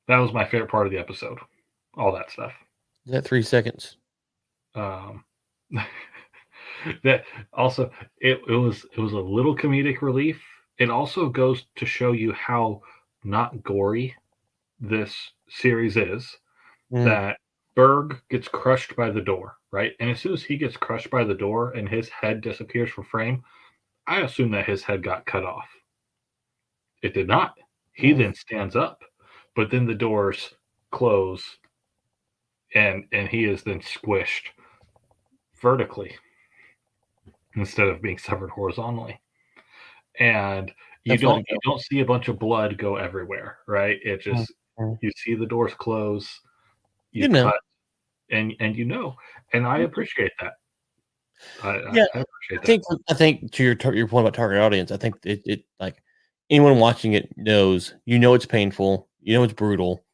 That was my favorite part of the episode. All that stuff. Is that 3 seconds? Um, that also it was a little comedic relief. It also goes to show you how not gory this series is. Mm. That Berg gets crushed by the door, right? And as soon as he gets crushed by the door and his head disappears from frame, I assume that his head got cut off. It did not. He Mm. then stands up, but then the doors close and he is then squished vertically instead of being severed horizontally. And you That's let don't it you go. don't see a bunch of blood go everywhere, right? It Mm. just Mm. you see the doors close, you You know. cut, and and I appreciate that. Yeah, I appreciate I that. think I think to your point about target audience, I think it like anyone watching it knows, it's painful, it's brutal.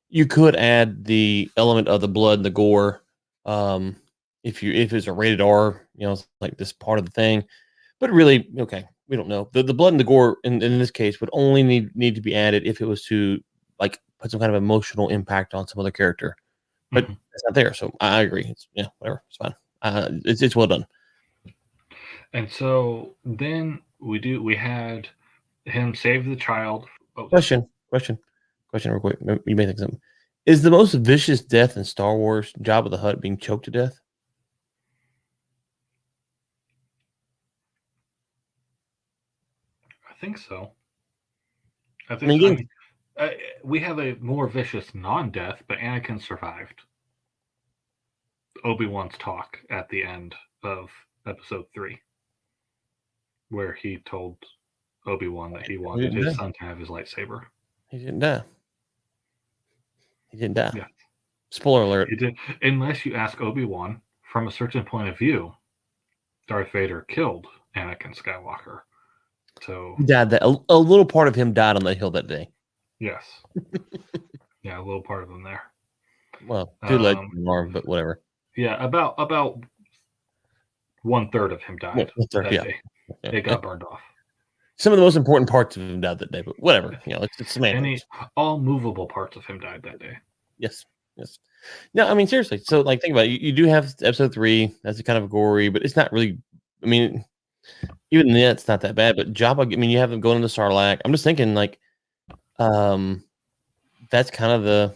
You could add the element of the blood and the gore, um, if it's a rated R, it's like this part of the thing. But really, okay, we don't know. The blood and the gore in this case would only need to be added if it was to like put some kind of emotional impact on some other character. But Mhm. it's not there, so I agree. It's whatever, it's fine. It's well done. And so then we had him save the child. Oh, Question, real quick. You may think something. Is the most vicious death in Star Wars Jabba the Hutt being choked to death? I think so. I mean, I again, mean, uh, we have a more vicious non-death, but Anakin survived Obi-Wan's talk at the end of episode 3. where he told Obi-Wan that he He wanted didn't his die. son to have his lightsaber. He didn't die. He didn't die. Yeah, Spoiler alert. he did. Unless you ask Obi-Wan, from a certain point of view, Darth Vader killed Anakin Skywalker. So He died. That a little part of him died on the hill that day. yes, yeah, a little part of him there. Well, two legends Um, in the arm, but whatever. yeah, about 1/3 of him died that Yeah. day. Yeah. It got burned off. Some of the most important parts of him died that day, but whatever. You know, it's semantics. All movable parts of him died that day. Yes. No, I mean seriously. So, like, think about it. You do have episode 3. That's kind of gory, but it's not really. I mean, even then, it's not that bad. But Jabba. I mean, you have them going into Sarlacc. I'm just thinking, like, that's kind of the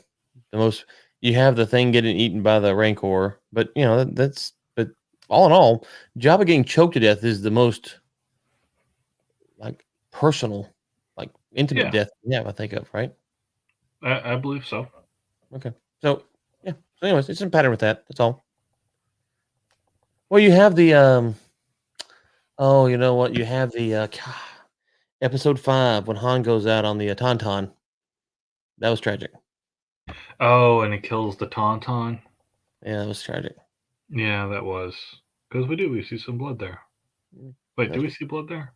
most. You have the thing getting eaten by the Rancor, but you know that's. But all in all, Jabba getting choked to death is the most like personal, like intimate death. Yeah, I think of right. I believe so. Okay, so yeah. So, anyways, it's a pattern with that. That's all. Well, you have the Oh, you know what? You have the episode 5 when Han goes out on the Tauntaun. That was tragic. Oh, and he kills the Tauntaun. Yeah, that was tragic. Yeah, that was because we see some blood there. Wait, do we see blood there?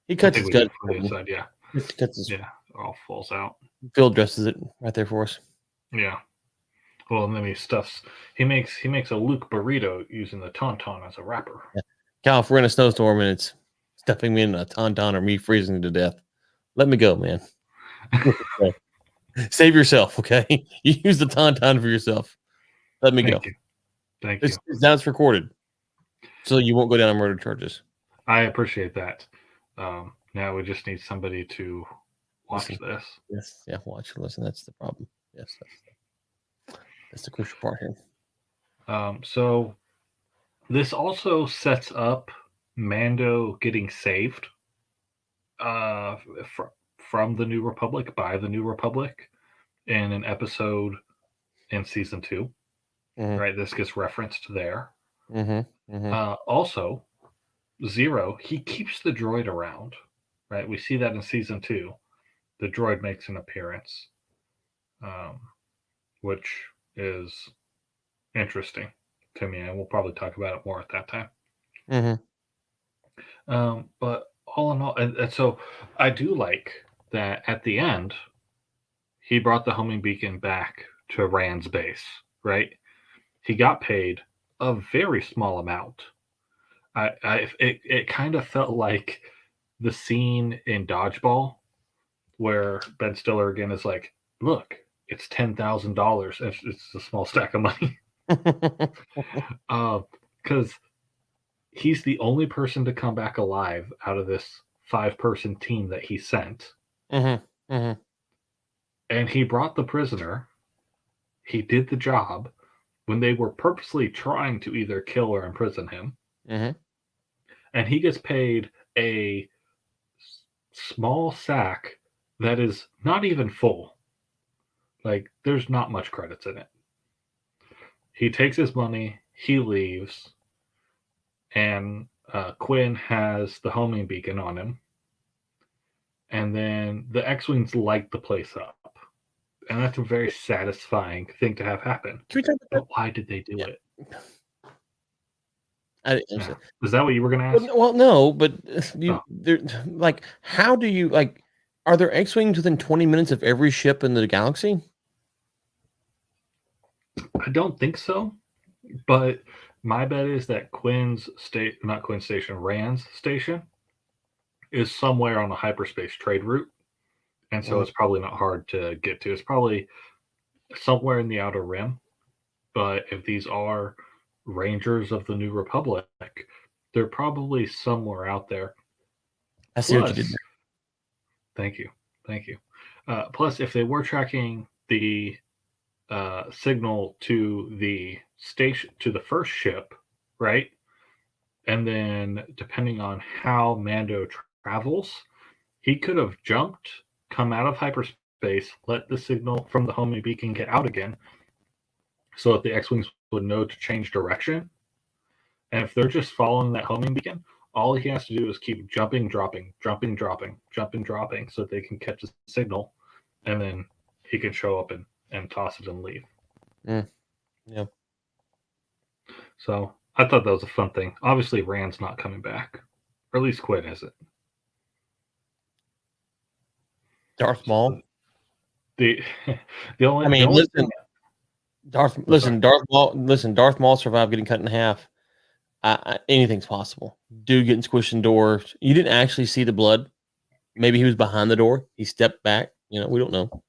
He cuts his gut from the inside. Yeah, yeah, it all falls out. Phil dresses it right there for us. Yeah. Well, and then he makes a Luke burrito using the Tauntaun as a wrapper. Yeah. Cal, if we're in a snowstorm and it's stuffing me in a Tauntaun or me freezing to death, let me go, man. Save yourself, okay? You use the Tauntaun for yourself. Let me go. Thank you. Now it's recorded, so you won't go down on murder charges. I appreciate that. Now we just need somebody to watch this. Yes, yeah, watch and listen. That's the problem. Yes, that's the crucial part here. So this also sets up Mando getting saved from the New Republic by the New Republic in an episode in season 2. Mm-hmm. Right, this gets referenced there. Mm-hmm. Mm-hmm. Also, Zero, he keeps the droid around. Right, we see that in season 2. The droid makes an appearance, which is interesting to me, and we'll probably talk about it more at that time. Mm-hmm. But all in all, and so I do like that at the end, he brought the homing beacon back to Rand's base, right? He got paid a very small amount. It kind of felt like the scene in Dodgeball where Ben Stiller again is like, look, it's $10,000. It's a small stack of money. Because he's the only person to come back alive out of this 5-person team that he sent. Mm-hmm. Mm-hmm. And he brought the prisoner. He did the job when they were purposely trying to either kill or imprison him. Mm-hmm. And he gets paid a small sack that is not even full. Like, there's not much credits in it. He takes his money, he leaves, and Quinn has the homing beacon on him. And then the X-Wings light the place up. And that's a very satisfying thing to have happen. Can we talk about but why did they do it? Is that what you were going to ask? Well, no, but like, how do you, like, are there X-Wings within 20 minutes of every ship in the galaxy? I don't think so, but my bet is that Rand's station is somewhere on a hyperspace trade route, and so it's probably not hard to get to. It's probably somewhere in the Outer Rim, but if these are Rangers of the New Republic, they're probably somewhere out there. I see what you did there. Thank you. Plus, if they were tracking the signal to the station, to the first ship, right? And then depending on how Mando travels, he could have jumped, come out of hyperspace, let the signal from the homing beacon get out again, so that the X-Wings would know to change direction. And if they're just following that homing beacon, all he has to do is keep jumping, dropping, jumping, dropping, jumping, dropping, so they can catch the signal, and then he can show up and toss it and leave. Yeah. So I thought that was a fun thing. Obviously, Rand's not coming back, or at least Quinn isn't. Darth Maul. The the only I mean, the only listen, thing, Darth Maul survived getting cut in half. Anything's possible. Dude getting squished in doors. You didn't actually see the blood. Maybe he was behind the door. He stepped back. You know, we don't know.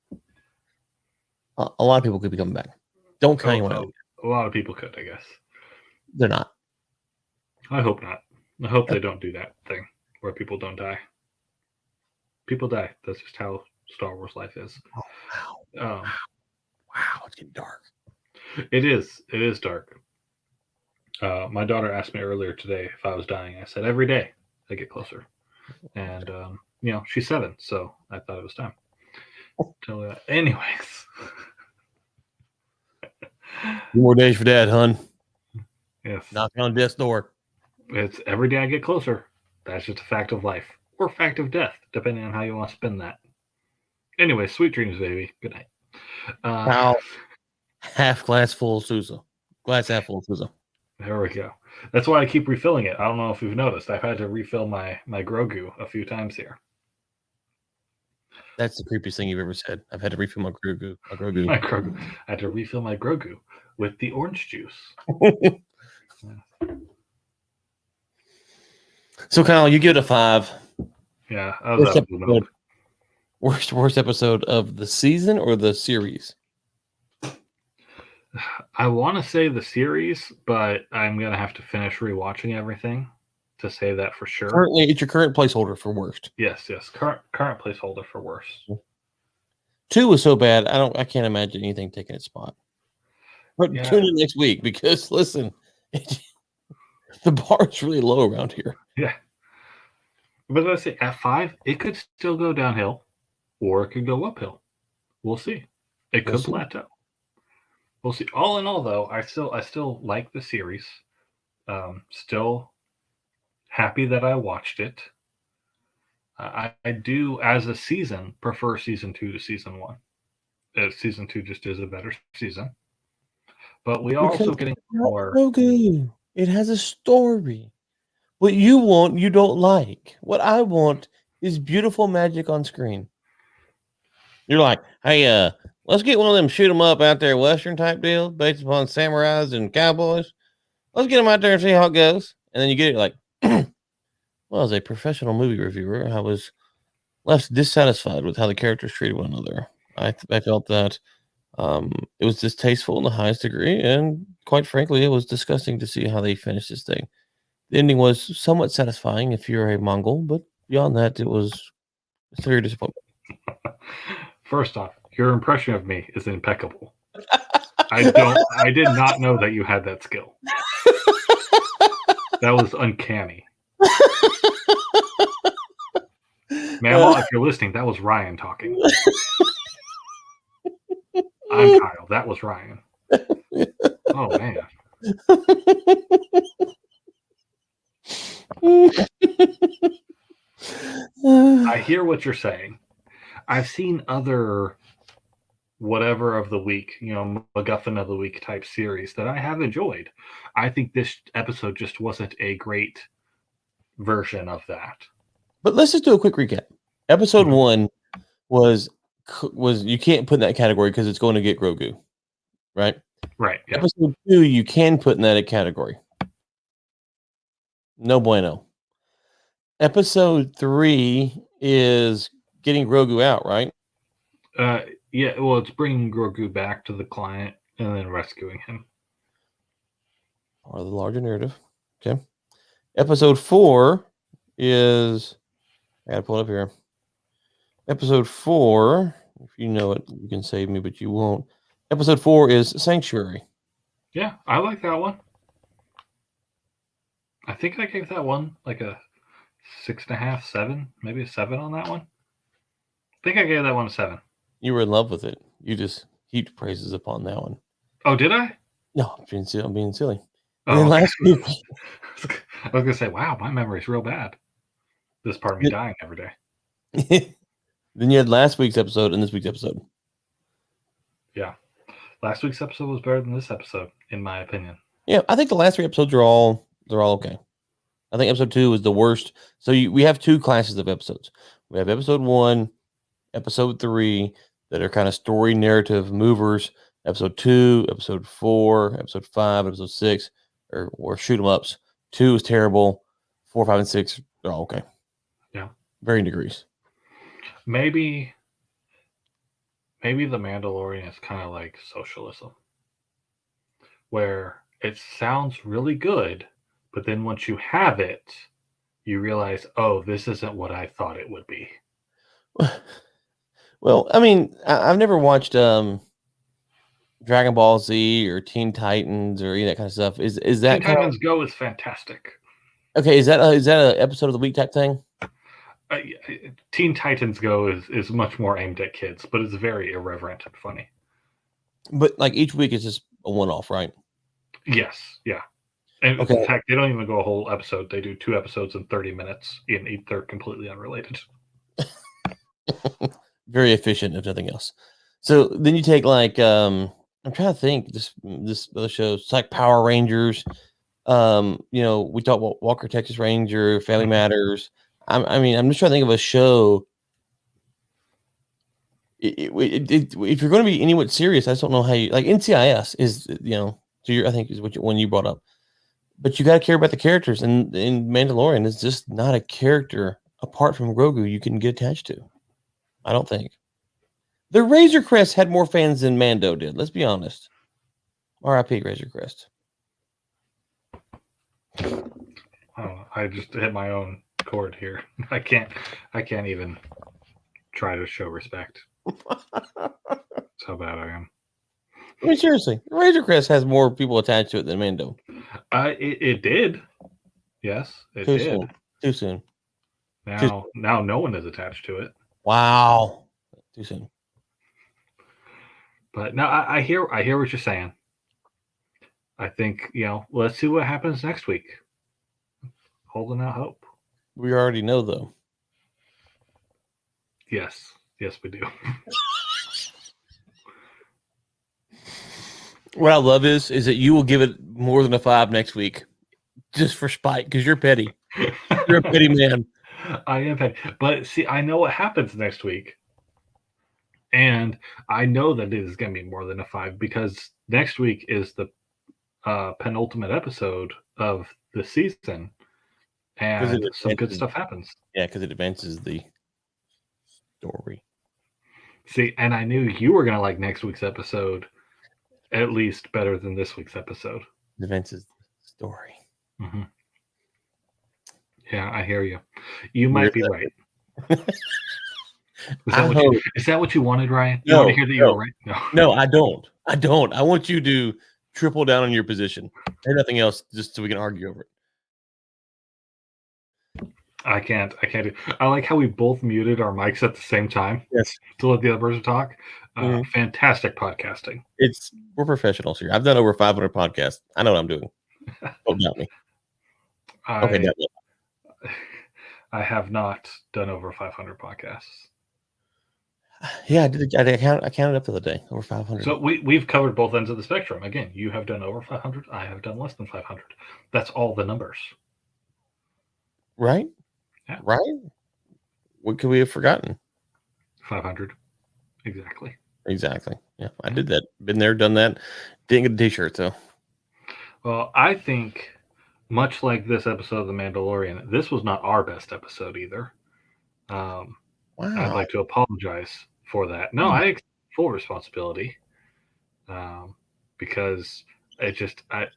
A lot of people could be coming back. Don't cut anyone out. a lot of people could, I guess. They're not. I hope not. I hope they don't do that thing where people don't die. People die. That's just how Star Wars life is. Oh, wow. Wow, it's getting dark. It is. It is dark. My daughter asked me earlier today if I was dying. I said every day I get closer, and she's 7, so I thought it was time. Anyways, 2 more days for Dad, hun. Yes, knocking on death's door. It's every day I get closer. That's just a fact of life, or fact of death, depending on how you want to spin that. Anyway, sweet dreams, baby. Good night. Now, half glass full of Sousa. Glass half full of Sousa. There we go. That's why I keep refilling it. I don't know if you've noticed. I've had to refill my Grogu a few times here. That's the creepiest thing you've ever said. I've had to refill my Grogu. I had to refill my Grogu with the orange juice. So, Kyle, you give it a 5. Yeah, I was worst episode of the season or the series? I want to say the series, but I'm going to have to finish rewatching everything to say that for sure. Currently, it's your current placeholder for worst. Yes. Current placeholder for worst. 2 was so bad, I can't imagine anything taking its spot. But tune in next week because listen, the bar is really low around here. Yeah. But let's say at 5, it could still go downhill or it could go uphill. We'll see. It could plateau. We'll see. All in all, though, I still like the series. Still happy that I watched it. I do, as a season, prefer season 2 to season 1. Season 2 just is a better season. But we are also getting more. Okay. It has a story. What you want, you don't like. What I want is beautiful magic on screen. You're like, hey, let's get one of them shoot 'em up out there Western type deals based upon samurais and cowboys. Let's get them out there and see how it goes. And then you get it like, well, as a professional movie reviewer, I was less dissatisfied with how the characters treated one another. I felt that it was distasteful in the highest degree, and quite frankly, it was disgusting to see how they finished this thing. The ending was somewhat satisfying if you're a Mongol, but beyond that, it was a severe disappointment. First off, your impression of me is impeccable. I did not know that you had that skill. That was uncanny. Mama, if you're listening, that was Ryan talking. I'm Kyle. That was Ryan. Oh, man. I hear what you're saying. I've seen other whatever of the week, MacGuffin of the week type series that I have enjoyed. I think this episode just wasn't a great version of that. But let's just do a quick recap. Episode 1 was you can't put in that category because it's going to get Grogu, right? Right. Yeah. Episode 2 you can put in that category. No bueno. Episode 3 is getting Grogu out, right? Yeah. Well, it's bringing Grogu back to the client and then rescuing him. Or the larger narrative. Okay. Episode 4 is, I gotta pull it up here. Episode 4, if you know it, you can save me, but you won't. Episode 4 is Sanctuary. Yeah, I like that one. I think I gave that one like a 6.5, 7, maybe a 7 on that one. I think I gave that one a 7. You were in love with it. You just heaped praises upon that one. Oh, did I? No, I'm being silly. Oh, last week, I was gonna say, wow, my memory's real bad. This part of me dying every day. Then you had last week's episode and this week's episode. Yeah. Last week's episode was better than this episode, in my opinion. Yeah, I think the last 3 episodes are all okay. I think episode 2 is the worst. So we have 2 classes of episodes. We have episode 1, episode 3 that are kind of story narrative movers. Episode 2, episode 4, episode 5, episode 6 or shoot 'em ups. 2 is terrible. 4, 5, and 6 are all okay. Yeah. Varying degrees. Maybe the Mandalorian is kind of like socialism, where it sounds really good, but then once you have it, you realize, oh, this isn't what I thought it would be. Well, I mean, I've never watched Dragon Ball Z or Teen Titans or any of that kind of stuff. Is that Teen Titans Go is fantastic. okay? Is that a episode of the week type thing? Teen Titans Go is much more aimed at kids, but it's very irreverent and funny. But like each week is just a one-off, right? Yes, yeah. And Okay. in fact, they don't even go a whole episode. They do 2 episodes in 30 minutes, and they're completely unrelated. Very efficient, if nothing else. So then you take like I'm trying to think this other shows. It's like Power Rangers. You know, we talk about Walker Texas Ranger, Family Matters. I mean, I'm just trying to think of a show. If you're going to be anywhat serious, I just don't know how you like NCIS is, you know, I think is one you brought up, but you got to care about the characters, and in Mandalorian is just not a character apart from Grogu you can get attached to. I don't think the Razor Crest had more fans than Mando did. Let's be honest. R.I.P. Razor Crest. Oh, I just hit my own chord here. I can't even try to show respect. That's how bad I am. I mean, seriously, Razor Crest has more people attached to it than Mando. It did. Yes, it Too did. soon. Too soon. Now no one is attached to it. Wow. Too soon. But no, I hear what you're saying. I think, let's see what happens next week. Holding out hope. We already know, though. Yes, we do. What I love is that you will give it more than a 5 next week, just for spite, because you're petty. You're a petty man. I am petty, but see, I know what happens next week, and I know that it is going to be more than a 5 because next week is the penultimate episode of the season, and some good stuff happens. Yeah, because it advances the story. See, and I knew you were going to like next week's episode at least better than this week's episode. It advances the story. Mm-hmm. Yeah, I hear you. You might be right. Is that what you wanted, Ryan? You want to hear that you're right? No, I don't. I want you to triple down on your position. And nothing else, just so we can argue over it. I can't do. I like how we both muted our mics at the same time. Yes. To let the other person talk. Fantastic podcasting. We're professionals here. I've done over 500 podcasts. I know what I'm doing. Don't doubt me. Okay, I have not done over 500 podcasts. Yeah, I did. I counted up the other day. Over 500. So we've covered both ends of the spectrum. Again, you have done over 500. I have done less than 500. That's all the numbers. Right? Yeah. Right? What could we have forgotten? 500. Exactly. Yeah, I did that. Been there, done that. Didn't get a t-shirt, though. Well, I think, much like this episode of The Mandalorian, this was not our best episode either. Wow. I'd like to apologize for that. No, I accept full responsibility because I'm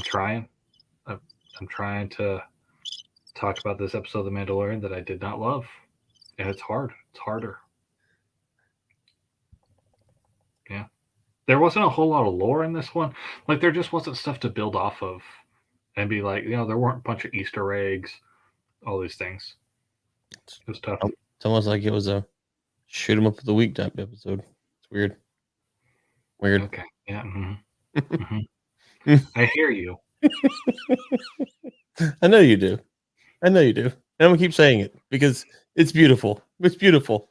trying to talk about this episode of The Mandalorian that I did not love, and it's hard. It's harder. Yeah. There wasn't a whole lot of lore in this one. Like, there just wasn't stuff to build off of and be like, there weren't a bunch of Easter eggs, all these things. It was tough. It's almost like it was a shoot 'em up of the week type episode. It's weird. Okay. Yeah. Mm-hmm. Mm-hmm. I hear you. I know you do. I know you do. And I'm gonna keep saying it because it's beautiful. It's beautiful.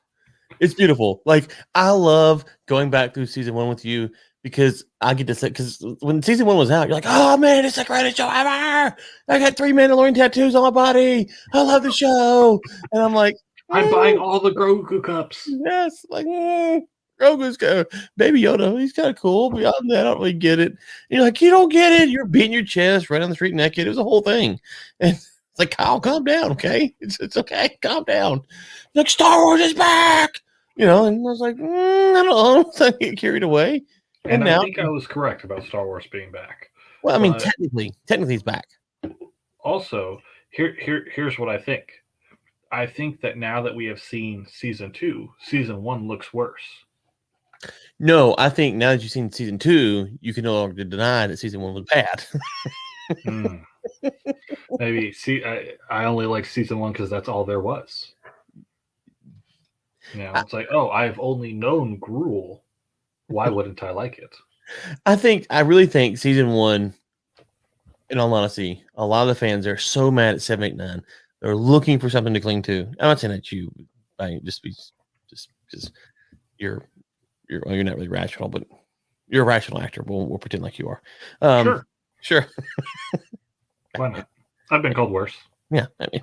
It's beautiful. Like I love going back through season 1 with you because I get to say because when season 1 was out, you're like, oh man, it's the greatest show ever. I got 3 Mandalorian tattoos on my body. I love the show. And I'm like, I'm buying all the Grogu cups. yes, like Grogu's kind of Baby Yoda. He's kind of cool. Beyond that, I don't really get it. And you're like, you don't get it. You're beating your chest right on the street naked. It was a whole thing. And it's like, Kyle, calm down, okay? It's okay. Calm down. Like Star Wars is back. And I was like, I don't know. So I get carried away. And now, I think I was correct about Star Wars being back. well, I mean, technically he's back. Also, here's what I think. I think that now that we have seen season 2, season 1 looks worse. No, I think now that you've seen season 2, you can no longer deny that season 1 was bad. Maybe I only like season 1 because that's all there was. It's like, oh, I've only known gruel. Why wouldn't I like it? I really think season 1, in all honesty, a lot of the fans are so mad at 789. They're looking for something to cling to. I'm not saying that you just because you're not really rational, but you're a rational actor. We'll pretend like you are. Sure. Why not? I've been called worse. Yeah, I mean,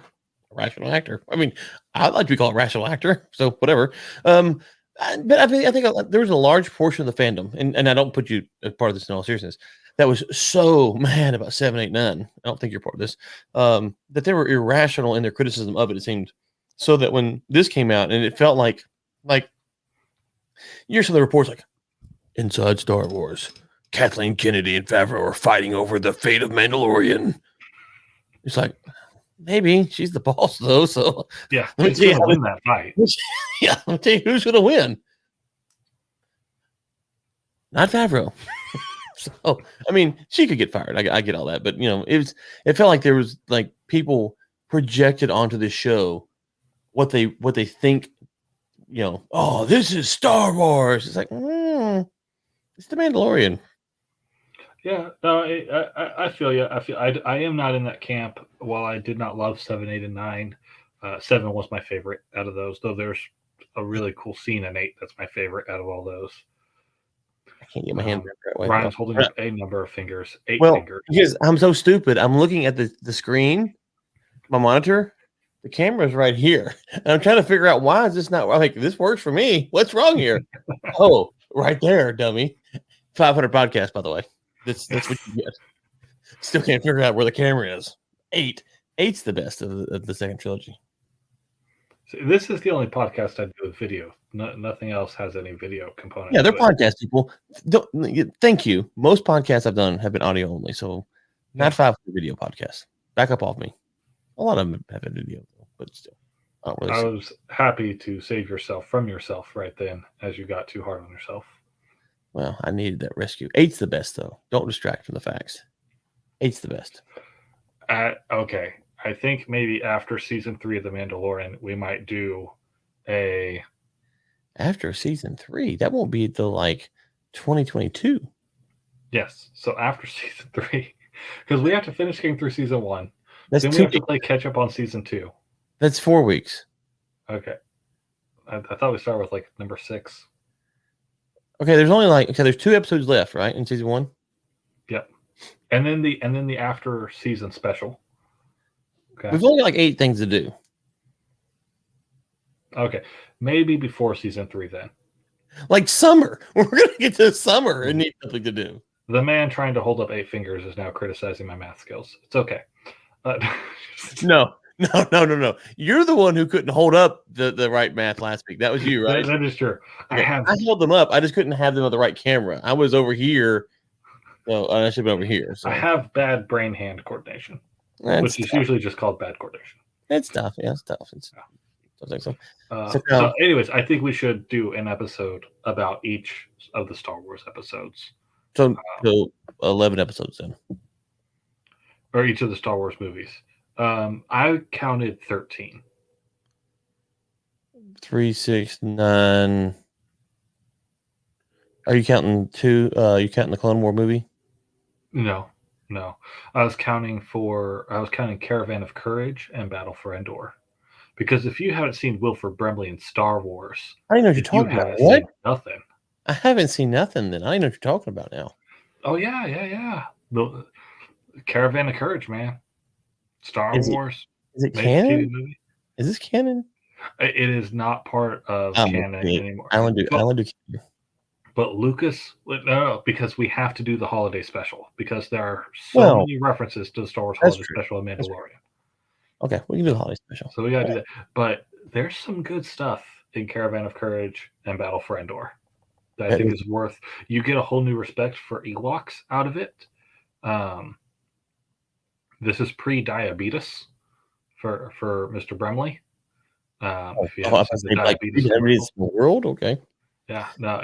a rational actor. I mean, I'd like to be called a rational actor. So whatever. But I think there was a large portion of the fandom, and I don't put you as part of this in all seriousness, that was so mad about 789. I don't think you're part of this. That they were irrational in their criticism of it. It seemed so that when this came out, and it felt like you hear some of the reports like inside Star Wars, Kathleen Kennedy and Favreau are fighting over the fate of Mandalorian. It's like maybe she's the boss though. So yeah, let me tell you win that fight. Yeah, let me tell you who's going to win. Not Favreau. So I mean, she could get fired. I get all that, but it felt like there was like people projected onto this show what they think. Oh, this is Star Wars. It's like, it's the Mandalorian. Yeah, no, I feel you. I am not in that camp. While I did not love 7, 8, and 9, 7 was my favorite out of those. Though there's a really cool scene in 8 that's my favorite out of all those. I can't get my hand that way. Ryan's holding up a number of fingers, 8 fingers. Because I'm so stupid. I'm looking at the screen, my monitor. The camera's right here, and I'm trying to figure out why is this not. I'm like, this works for me. What's wrong here? Oh, right there, dummy. 500 podcast, by the way. That's what you get. Still can't figure out where the camera is. 8's the best of the second trilogy. See, this is the only podcast I do with video. Nothing else has any video component. Yeah, they're podcast people. Thank you. Most podcasts I've done have been audio only, so not 500 video podcasts. Back up off me. A lot of them have a video, but still. I was happy to save yourself from yourself right then, as you got too hard on yourself. Well, I needed that rescue. 8's the best, though. Don't distract from the facts. 8's the best. Okay. I think maybe after season 3 of The Mandalorian, we might do a... After season 3? That won't be until, 2022. Yes. So after season 3. Because we have to finish getting through season 1. Then we have to play catch up on season 2. That's 4 weeks. Okay. I thought we started with, number 6. Okay, there's only there's 2 episodes left, right, in season 1? Yep. And then the after season special. Okay. We've only got 8 things to do. Okay. Maybe before season 3 then. Summer. We're going to get to summer and need something to do. The man trying to hold up 8 fingers is now criticizing my math skills. It's okay. No. You're the one who couldn't hold up the right math last week. That was you, right? That is true. Okay. I held them up. I just couldn't have them on the right camera. I was over here. No, I should be over here. So. I have bad brain-hand coordination, which is usually just called bad coordination. It's tough. Yeah, it's tough. I think so. So, anyways, I think we should do an episode about each of the Star Wars episodes. So 11 episodes then. Or each of the Star Wars movies. I counted 13. 3, 6, 9. Are you counting 2? You counting the Clone War movie? No. No, I was counting Caravan of Courage and Battle for Endor. Because if you haven't seen Wilford Brimley in Star Wars, I don't know what you're if you talking about. haven't What? seen nothing. I haven't seen nothing. Then I don't know what you're talking about now. Oh yeah. The Caravan of Courage, man. Star Is it? Wars Is it made for TV canon? movie. Is this canon? It is not part of I'm gonna canon do it. anymore. I want to do. I But want to do. but Lucas, no, because we have to do the holiday special because there are so Well, many references to the Star Wars that's holiday true. special and That's true. Mandalorian. Okay, we can do the holiday special. So we gotta do that. But there's some good stuff in Caravan of Courage and Battle for Endor that I That think is- is worth. You get a whole new respect for Ewoks out of it. Um, this is pre-diabetes for Mr. Bremley. If you Oh, haven't I seen the say like diabetes everybody's commercial, in the world. Okay. yeah, no,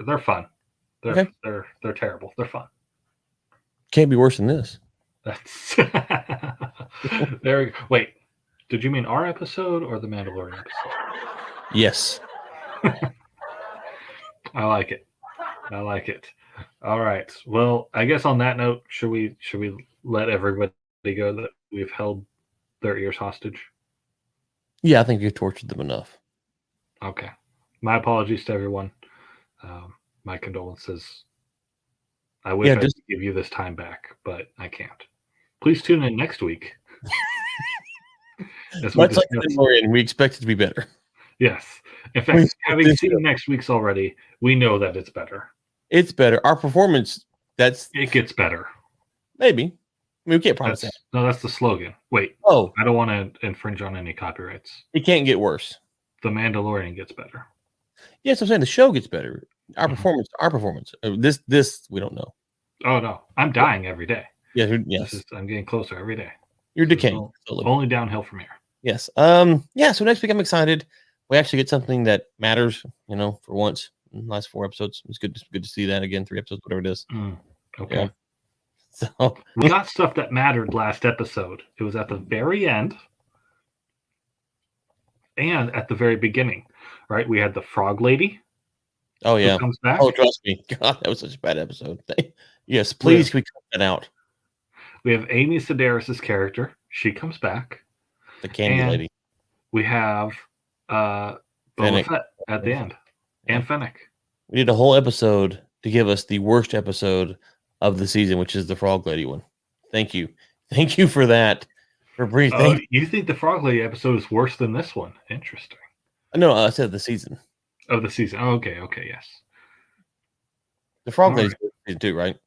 they're fun. Okay. They're terrible. They're fun. Can't be worse than this. That's there. We go. Wait, did you mean our episode or the Mandalorian episode? Yes. I like it. I like it. All right. Well, I guess on that note, should we let everybody go that we've held their ears hostage? Yeah, I think you've tortured them enough. Okay. My apologies to everyone. My condolences. I wish I could give you this time back, but I can't. Please tune in next week. Much like Mandalorian, we expect it to be better. Yes. In fact, having seen next week's already, we know that it's better. It's better. Our performance, it gets better. Maybe. I mean, we can't promise that. No, that's the slogan. Wait. Oh. I don't want to infringe on any copyrights. It can't get worse. The Mandalorian gets better. Yes, I'm saying the show gets better. Our performance. This we don't know. Oh no, I'm dying every day. Yeah, yes. I'm getting closer every day. You're decaying. Only downhill from here. Yes. Yeah. So next week I'm excited. We actually get something that matters. For once in the last 4 episodes, it's good to see that again. 3 episodes, whatever it is. Okay. Yeah. So we got stuff that mattered last episode. It was at the very end and at the very beginning. Right? We had the frog lady. Oh yeah. Comes back. Oh, trust me. God, that was such a bad episode. Yes, please, can we cut that out? We have Amy Sedaris' character. She comes back. The candy lady. We have Boba Fett at the end. And Fennec. We did a whole episode to give us the worst episode of the season, which is the frog lady one. Thank you. Thank you for that. For breathing. You think the frog lady episode is worse than this one? Interesting. No, I said the season. Of the season. Oh, okay, yes. The frog lady season 2, right?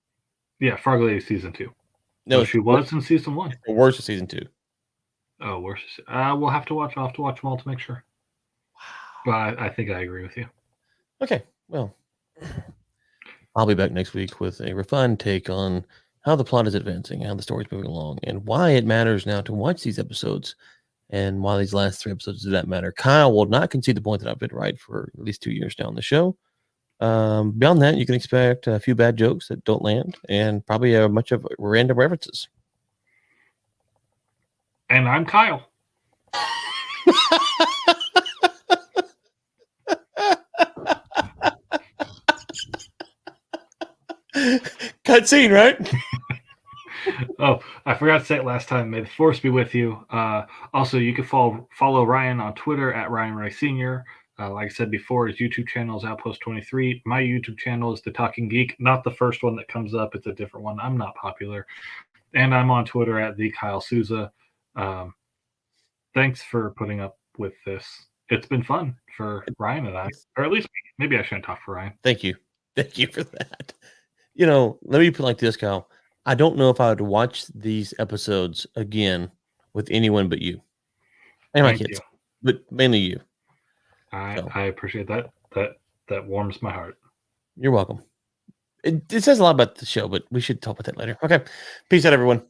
Yeah, frog lady season 2. No, she was in season 1. The worst of season 2. Oh, worse. We'll have to watch. I'll have to watch them all to make sure. Wow. But I think I agree with you. Okay, well, I'll be back next week with a refined take on how the plot is advancing, how the story's moving along, and why it matters now to watch these episodes, and why these last 3 episodes do that matter. Kyle will not concede the point that I've been right for at least 2 years now on the show. Beyond that, you can expect a few bad jokes that don't land, and probably a bunch of random references. And I'm Kyle. Cutscene, right? Oh, I forgot to say it last time. May the force be with you. Also, you can follow Ryan on Twitter at Ryan Rice Sr. Like I said before, his YouTube channel is Outpost23. My YouTube channel is The Talking Geek, not the first one that comes up. It's a different one. I'm not popular. And I'm on Twitter at the Kyle Souza. Thanks for putting up with this. It's been fun for Ryan and I, or at least maybe I shouldn't talk for Ryan. Thank you. Thank you for that. Let me put it like this, Kyle. I don't know if I would watch these episodes again with anyone but you. And my kids. But mainly you. I appreciate that. That warms my heart. You're welcome. It says a lot about the show, but we should talk about that later. Okay. Peace out, everyone.